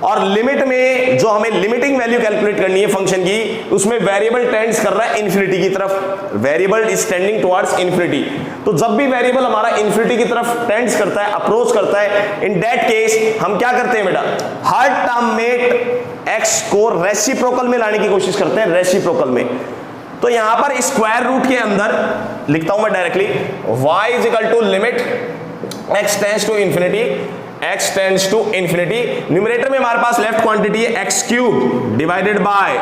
और लिमिट में जो हमें लिमिटिंग वैल्यू कैलकुलेट करनी है फंक्शन की, उसमें वेरिएबल टेंड्स कर रहा है इन्फिनिटी की तरफ, variable is tending towards infinity. तो जब भी वेरिएबल हमारा इन्फिनिटी की तरफ टेंड्स करता है, अप्रोच करता है, इन दैट केस हम क्या करते हैं बेटा, हर टर्म में एक्स को रेसिप्रोकल में लाने की कोशिश करते हैं, रेसिप्रोकल में। तो यहां पर स्क्वायर रूट के अंदर लिखता हूं मैं directly, y is equal to limit x tends to infinity, x tends to infinity. Numerator में हमारे पास लेफ्ट क्वांटिटी है x क्यूब डिवाइडेड बाय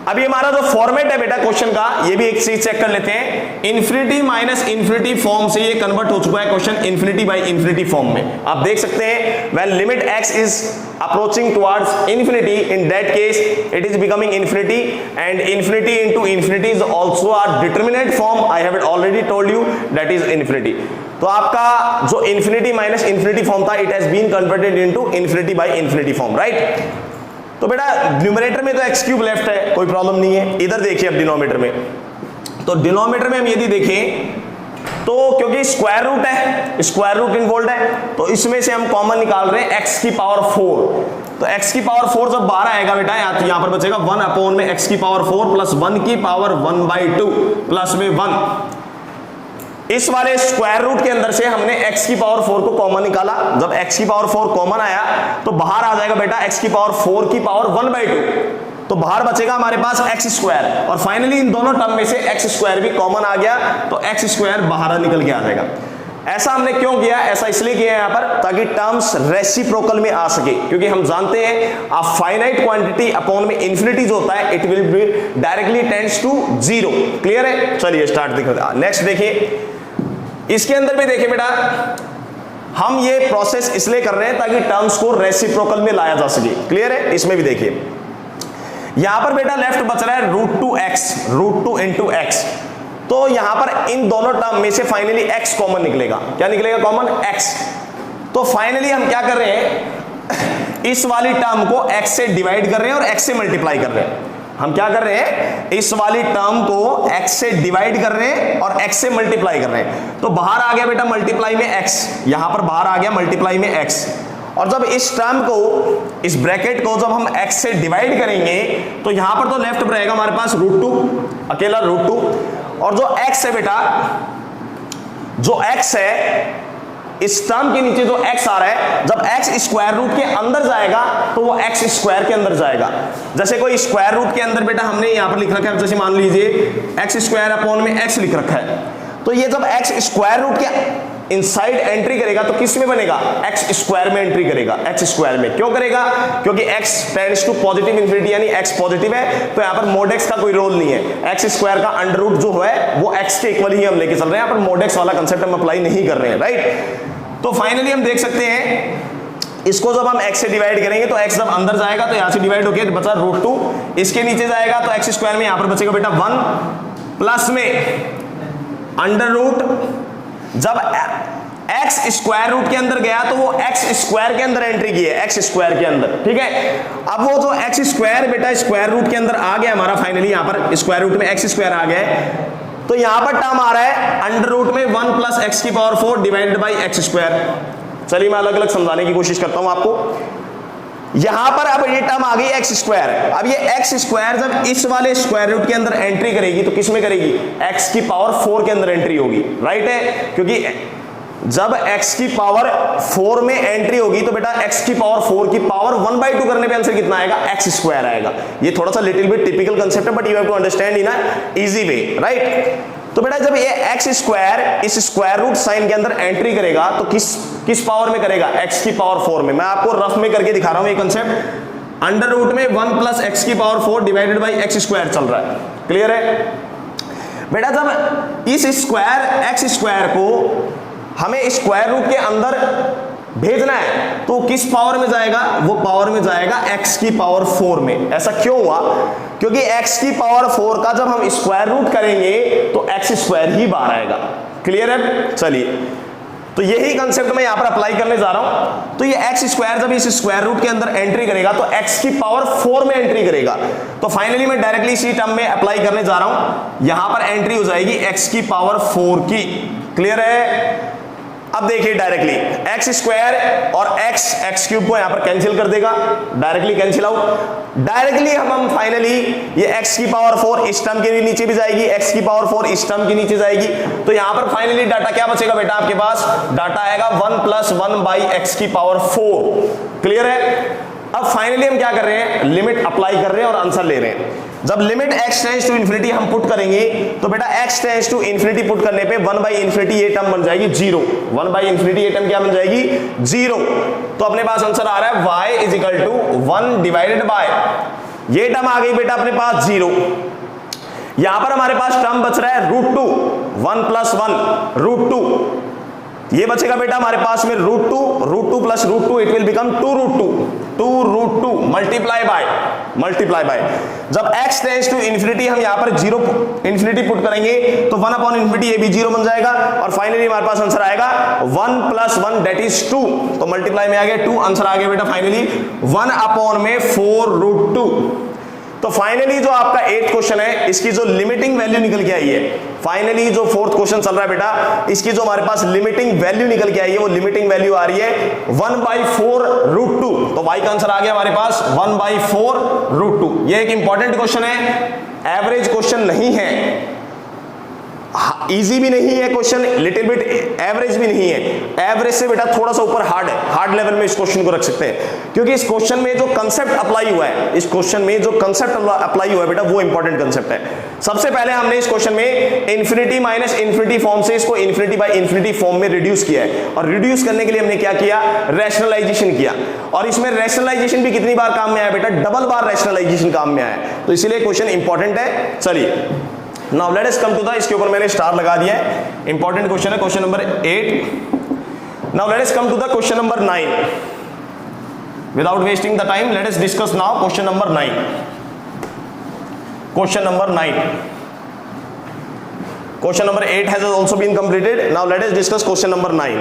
अभी हमारा जो फॉर्मेट है बेटा क्वेश्चन का, ये भी एक चीज चेक कर लेते हैं। इंफिनिटी माइनस इंफिनिटी फॉर्म से ये कन्वर्ट हो चुका है question infinity by infinity form में। आप देख सकते हैं when limit x is approaching towards infinity, in that case it is becoming infinity, and infinity into infinity is also a determinate form, I have it already told you that is infinity. तो आपका जो infinity minus infinity form था, it has been converted into infinity by infinity form, right. तो बेटा numerator में तो x cube left है, कोई प्रॉब्लम नहीं है। इधर देखिए अब डिनोमिनेटर में, तो डिनोमिनेटर में हम यदि देखें तो क्योंकि स्क्वायर रूट है, स्क्वायर रूट इन्वॉल्व है, तो इसमें से हम कॉमन निकाल रहे हैं x की पावर 4। तो x की पावर 4 जब बाहर आएगा बेटा यहां पर बचेगा 1 अपॉन में x की पावर 4 प्लस 1 की पावर 1/2 प्लस में 1। इस वाले स्क्वायर रूट के अंदर से हमने x की पावर 4 को कॉमन निकाला। जब x की पावर 4 कॉमन आया तो बाहर आ जाएगा बेटा x की पावर 4 की पावर 1/2, तो बाहर बचेगा हमारे पास x स्क्वायर। और फाइनली इन दोनों टर्म में से x स्क्वायर भी कॉमन आ गया, तो x स्क्वायर बाहर निकल के आ जाएगा। ऐसा हमने क्यों किया? ऐसा इसलिए किया है यहां पर ताकि टर्म्स रेसिप्रोकल में आ सके, क्योंकि हम जानते हैं अ फाइनाइट क्वांटिटी अपॉन में इंफिनिटी जो होता है it will be directly tends to 0। Clear है? चलिए स्टार्ट देखिए। नेक्स्ट देखिए, इसके अंदर भी देखिए बेटा हम ये प्रोसेस इसलिए कर रहे हैं ताकि टर्म्स को रेसिप्रोकल में लाया जा सके। क्लियर है? इसमें भी देखिए यहां पर बेटा लेफ्ट बच रहा है √2 इंटू एक्स, तो यहां पर इन दोनों टर्म में से फाइनली x कॉमन निकलेगा। क्या निकलेगा कॉमन? x। तो फाइनली हम क्या कर रहे हैं, इस वाली टर्म को x से डिवाइड कर रहे हैं और x से मल्टीप्लाई कर रहे हैं। हम क्या कर रहे हैं, इस वाली टर्म को x से डिवाइड कर रहे हैं और x से मल्टीप्लाई कर रहे हैं। तो बाहर आ गया बेटा मल्टीप्लाई में x, यहां पर बाहर आ गया मल्टीप्लाई में x। और जब इस टर्म को, इस ब्रैकेट को जब हम x से डिवाइड करेंगे तो यहां पर तो लेफ्ट में रहेगा हमारे पास √2, अकेला √2। और जो x है बेटा, जो x है इस टर्म के नीचे जो x आ रहा है, जब x स्क्वायर रूट के अंदर जाएगा तो वो x स्क्वायर के अंदर जाएगा। जैसे कोई स्क्वायर रूट के अंदर बेटा हमने यहां पर लिख रखा है, जैसे मान लीजिए x स्क्वायर अपॉन में x लिख रखा है, तो ये जब x स्क्वायर रूट के इनसाइड एंट्री करेगा तो किस में बनेगा? x स्क्वायर में एंट्री करेगा, x स्क्वायर में। क्यों करेगा? क्योंकि x tends to positive infinity, यानी x पॉजिटिव है, तो यहां पर मोड x का कोई रोल नहीं है। x स्क्वायर का अंडर रूट जो है वो x के इक्वल ही हम लेके चल रहे हैं, यहां पर मोड x वाला कंसेप्ट हम अप्लाई नहीं कर रहे हैं, राइट। तो फाइनली हम देख सकते हैं इसको जब हम x से डिवाइड करेंगे तो x जब अंदर जाएगा तो यहां से डिवाइड होकर बचा √2, इसके नीचे जाएगा तो x स्क्वायर में यहां पर बचेगा बेटा 1 प्लस में अंडर रूट, जब x स्क्वायर रूट के अंदर गया तो वो x स्क्वायर के अंदर एंट्री की है, x स्क्वायर के अंदर, ठीक है। अब वो जो x स्क्वायर बेटा स्क्वायर रूट के अंदर आ गया हमारा, फाइनली यहां पर स्क्वायर रूट में x स्क्वायर आ गया है, तो यहां पर टर्म आ रहा है अंडर रूट में 1 प्लस x की power 4 divided by x square. चलिए मैं अलग अलग समझाने की कोशिश करता हूं आपको। यहां पर अब ये टर्म आ गई x स्क्वायर। अब ये x स्क्वायर जब इस वाले स्क्वायर रूट के अंदर एंट्री करेगी तो किस में करेगी? x की पावर 4 के अंदर एंट्री होगी, राइट है। क्योंकि जब x की पावर 4 में एंट्री होगी तो बेटा x की पावर 4 की पावर 1/2 करने पे आंसर कितना आएगा? x स्क्वायर आएगा। ये थोड़ा सा लिटिल बिट टिपिकल कंसेप्ट है, but you have to understand in a easy way, right. तो बेटा जब ये x स्क्वायर इस स्क्वायर रूट साइन के अंदर एंट्री करेगा तो किस पावर में करेगा? x की पावर 4 में। मैं आपको रफ में करके दिखा रहा हूं ये कंसेप्ट। अंडर रूट में 1 प्लस x की power 4 divided by x square चल रहा है, क्लियर है बेटा। जब इस स्क्वायर x स्क्वायर को हमें स्क्वायर रूट के अंदर भेजना है तो किस पावर में जाएगा? वो पावर में जाएगा x की पावर 4 में। ऐसा क्यों हुआ? क्योंकि x की पावर 4 का जब हम स्क्वायर रूट करेंगे तो x स्क्वायर ही बाहर आएगा, क्लियर है। चलिए तो यही कंसेप्ट मैं यहां पर अप्लाई करने जा रहा हूं। तो ये x स्क्वायर जब इस स्क्वायर रूट के अंदर एंट्री करेगा तो x की पावर 4 में एंट्री करेगा, तो फाइनली मैं डायरेक्टली इसी टर्म में अप्लाई करने जा रहा हूं। यहां पर एंट्री हो जाएगी x की पावर 4 की, क्लियर है। अब देखिए डायरेक्टली x स्क्वायर और x क्यूब को यहां पर कैंसिल कर देगा, डायरेक्टली कैंसिल आउट। डायरेक्टली हम फाइनली ये x की पावर 4 इस टर्म के नीचे भी जाएगी, x की पावर 4 इस टर्म के नीचे जाएगी, तो यहां पर फाइनली डाटा क्या बचेगा बेटा आपके पास? डाटा आएगा 1 प्लस 1 बाई x की पावर 4, क्लियर है। अब फाइनली हम क्या कर रहे हैं? लिमिट अप्लाई कर रहे हैं और आंसर ले रहे हैं। जब limit x tends to infinity हम पुट करेंगे तो बेटा x tends to infinity put करने पे 1 बाई इन्फिनिटी ये टर्म बन जाएगी 0। 1 बाई इन्फिनिटी ये टर्म क्या बन जाएगी? 0। तो अपने पास आंसर आ रहा है y is equal to 1 divided by, ये टर्म आ गई बेटा अपने पास 0। यहां पर हमारे पास टर्म बच रहा है √2, 1 प्लस 1 √2, ये बचेगा बेटा हमारे पास में √2 plus √2 it will become 2√2 multiply by. जब x टेंड्स टू इन्फिनिटी हम यहां पर 0 इन्फिनिटी पुट करेंगे तो 1 अपॉन इन्फिनिटी ये भी 0 बन जाएगा, और फाइनली हमारे पास आंसर आएगा 1 प्लस 1 दैट इज 2, तो मल्टीप्लाई में आ गया 2, आंसर आ गया बेटा फाइनली 1 अपॉन में 4√2। तो फाइनली जो आपका 8th क्वेश्चन है, इसकी जो लिमिटिंग वैल्यू निकल के आई है, फाइनली जो 4th क्वेश्चन चल रहा है बेटा, इसकी जो हमारे पास लिमिटिंग वैल्यू निकल के आई है, वो लिमिटिंग वैल्यू आ रही है 1/4√2। तो y का आंसर आ गया हमारे पास 1/4√2। ये एक इंपॉर्टेंट क्वेश्चन है, एवरेज क्वेश्चन नहीं है, इजी भी नहीं है क्वेश्चन, लिटिल बिट एवरेज भी नहीं है, एवरेज से बेटा थोड़ा सा ऊपर हार्ड है, हार्ड लेवल में इस क्वेश्चन को रख सकते हैं, क्योंकि इस क्वेश्चन में जो कंसेप्ट अप्लाई हुआ है, इस क्वेश्चन में जो कंसेप्ट अप्लाई हुआ है बेटा, वो इंपॉर्टेंट कंसेप्ट है। सबसे पहले हमने इस क्वेश्चन में इन्फिनिटी माइनस इन्फिनिटी फॉर्म से इसको इन्फिनिटी बाय इन्फिनिटी फॉर्म में रिड्यूस किया है, और रिड्यूस करने के लिए हमने क्या किया, रैशनलाइजेशन किया, और इसमें रैशनलाइजेशन भी कितनी बार काम में आया बेटा, डबल बार रैशनलाइजेशन काम में आया, तो इसीलिए क्वेश्चन इंपॉर्टेंट है। चलिए now let us come to the, इसके ऊपर मैंने स्टार लगा दिया है, इंपॉर्टेंट क्वेश्चन है, question number 8। Now let us come to the question number 9। Without wasting the time let us discuss now question number 9। Question number 9, question number 8 has also been completed. Now let us discuss question number 9.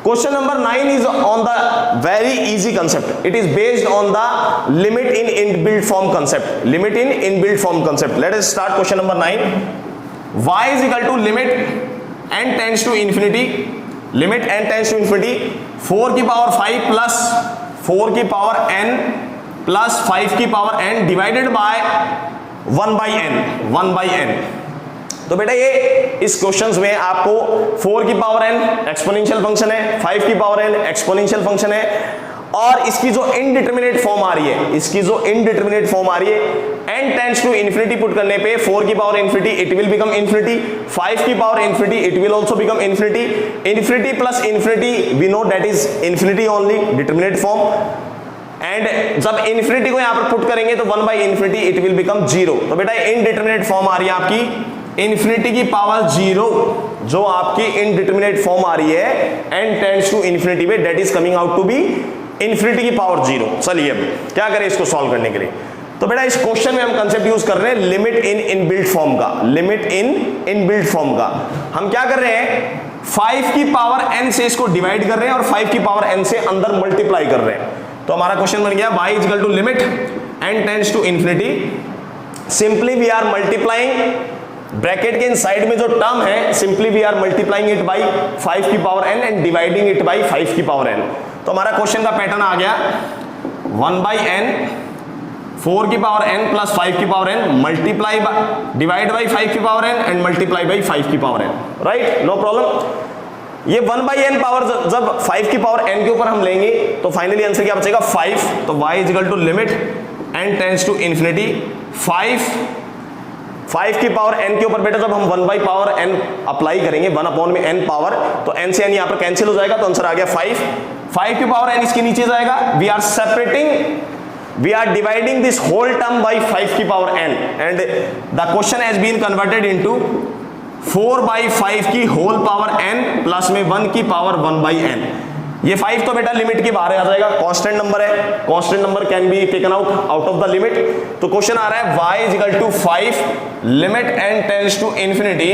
Question number 9 is on the very easy concept. It is based on the limit in inbuilt form concept. Limit in inbuilt form concept. Let us start question number 9. Y is equal to limit n tends to infinity. Limit n tends to infinity. 4 की power 5 plus 4 की power n plus 5 की power n divided by 1/n। तो बेटा ये इस questions में आपको 4 की पावर n एक्सपोनेंशियल फंक्शन है, 5 की पावर n एक्सपोनेंशियल फंक्शन है, और इसकी जो इनडिटरमिनेट फॉर्म आ रही है, इसकी जो इनडिटरमिनेट फॉर्म आ रही है, n tends to infinity put करने पे 4 की power infinity it will become infinity, 5 की power infinity it will also become infinity, infinity plus infinity we know that is infinity only, determinate form, and जब infinity को यहां पर put करेंगे तो 1/इन्फिनिटी इट विल बिकम 0। तो बेटा इनडिटरमिनेट फॉर्म आ रही है आपकी इन्फिनिटी की पावर 0, जो आपकी इनडिटरमिनेट फॉर्म आ रही है n टेंड्स टू इन्फिनिटी पे, that is coming out to be infinity की पावर 0। चलिए अब क्या करें इसको सॉल्व करने के लिए, तो बेटा इस क्वेश्चन में हम कंसेप्ट यूज कर रहे हैं लिमिट इन इनबिल्ट फॉर्म का, लिमिट इन इनबिल्ट फॉर्म का। हम क्या कर रहे हैं, 5 की पावर n से इसको डिवाइड कर रहे हैं और 5 की पावर n से अंदर मल्टीप्लाई कर रहे हैं। तो हमारा क्वेश्चन बन गया y is equal to limit n tends to infinity, simply we are multiplying, bracket के इन साइड में जो टर्म है simply we are multiplying it by 5 की power n and dividing it by 5 की पावर n। तो हमारा question का pattern आ गया 1/n 4 की पावर n प्लस 5 की power n multiply divide by 5 की power n and multiply by 5 की power n, right, no problem. ये 1/n पावर जब 5 की पावर n के ऊपर हम लेंगे तो फाइनली आंसर क्या बचेगा 5। तो y is equal to limit n tends to infinity 5 की पावर n के ऊपर बेटा जब हम 1/n अप्लाई करेंगे 1 में n पावर, तो n से n यहां पर कैंसिल हो जाएगा, तो आंसर आ गया 5 की पावर n इसके नीचे जाएगा, we are separating, we are dividing this whole term by 5 की power n and the question has been converted into 4/5 की होल पावर n प्लस में 1 की पावर 1/n। ये 5 तो बेटा लिमिट के बाहर आ जाएगा, कांस्टेंट नंबर है, constant number can be taken out of the limit. तो क्वेश्चन आ रहा है y is equal to 5 limit n tends to infinity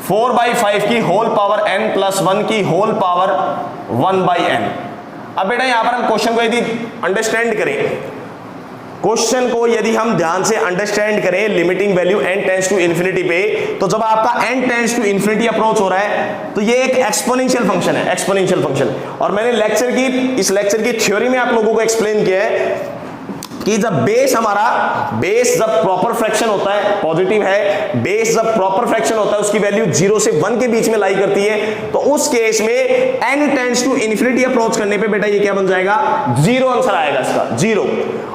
4/5 की होल पावर n प्लस 1 की होल पावर 1/n। अब बेटा यहां पर हम क्वेश्चन को यदि अंडरस्टैंड करें, क्वेश्चन को यदि हम ध्यान से अंडरस्टैंड करें limiting value n tends to infinity पे, तो जब आपका n tends to infinity approach हो रहा है तो ये एक एक्सपोनेंशियल फंक्शन है, एक्सपोनेंशियल फंक्शन। और मैंने इस लेक्चर की थ्योरी में आप लोगों को एक्सप्लेन किया है कि जब बेस जब प्रॉपर फ्रैक्शन होता है, पॉजिटिव है, बेस जब प्रॉपर फ्रैक्शन होता है उसकी वैल्यू 0 से 1 के बीच में लाई करती है, तो उस केस में n tends to infinity approach करने पे बेटा ये क्या बन जाएगा 0 आंसर आएगा इसका 0,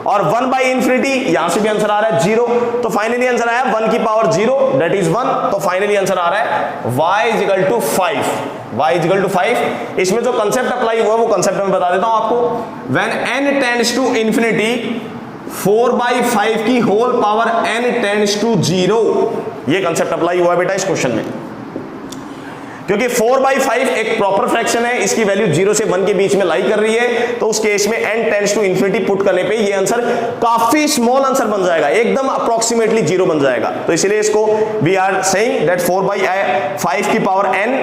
और 1/इन्फिनिटी यहां से भी आंसर आ रहा है 0। तो फाइनली आंसर आया 1 की पावर 0 दैट इज 1। तो फाइनली आंसर आ रहा है y is equal to 5, y is equal to 5। इसमें जो कंसेप्ट अप्लाई हुआ वो कंसेप्ट मैं बता देता हूं आपको, when n tends to infinity 4/5 की whole power n tends to 0, ये कंसेप्ट अप्लाई हुआ है बेटा इस क्वेश्चन में, क्योंकि 4/5 एक प्रॉपर फ्रैक्शन है, इसकी वैल्यू 0 से 1 के बीच में लाई कर रही है, तो उस केस में n tends to infinity put करने पे ये आंसर काफी स्मॉल आंसर बन जाएगा, एकदम अप्रोक्सीमेटली 0 बन जाएगा। तो इसलिए इसको वी आर सेइंग दैट 4/5 की power n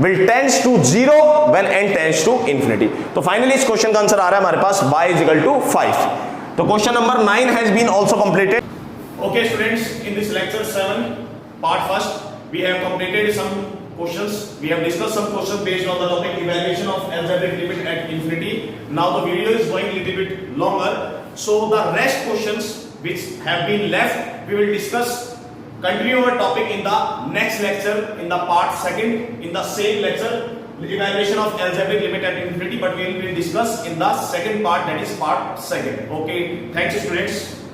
will tends to 0 when n tends to infinity। तो फाइनली इस क्वेश्चन का आंसर आ रहा है हमारे पास y is equal to 5। So question number 9 has been also completed. Okay students, in this lecture 7 part first we have completed some questions. We have discussed some questions based on the topic evaluation of algebraic limit at infinity. Now the video is going a little bit longer, so the rest questions which have been left we will discuss, continue our topic in the next lecture, in the part second, in the same lecture, the evaluation of algebraic limit at infinity, but we will discuss in the second part, that is part second. Okay, thanks students.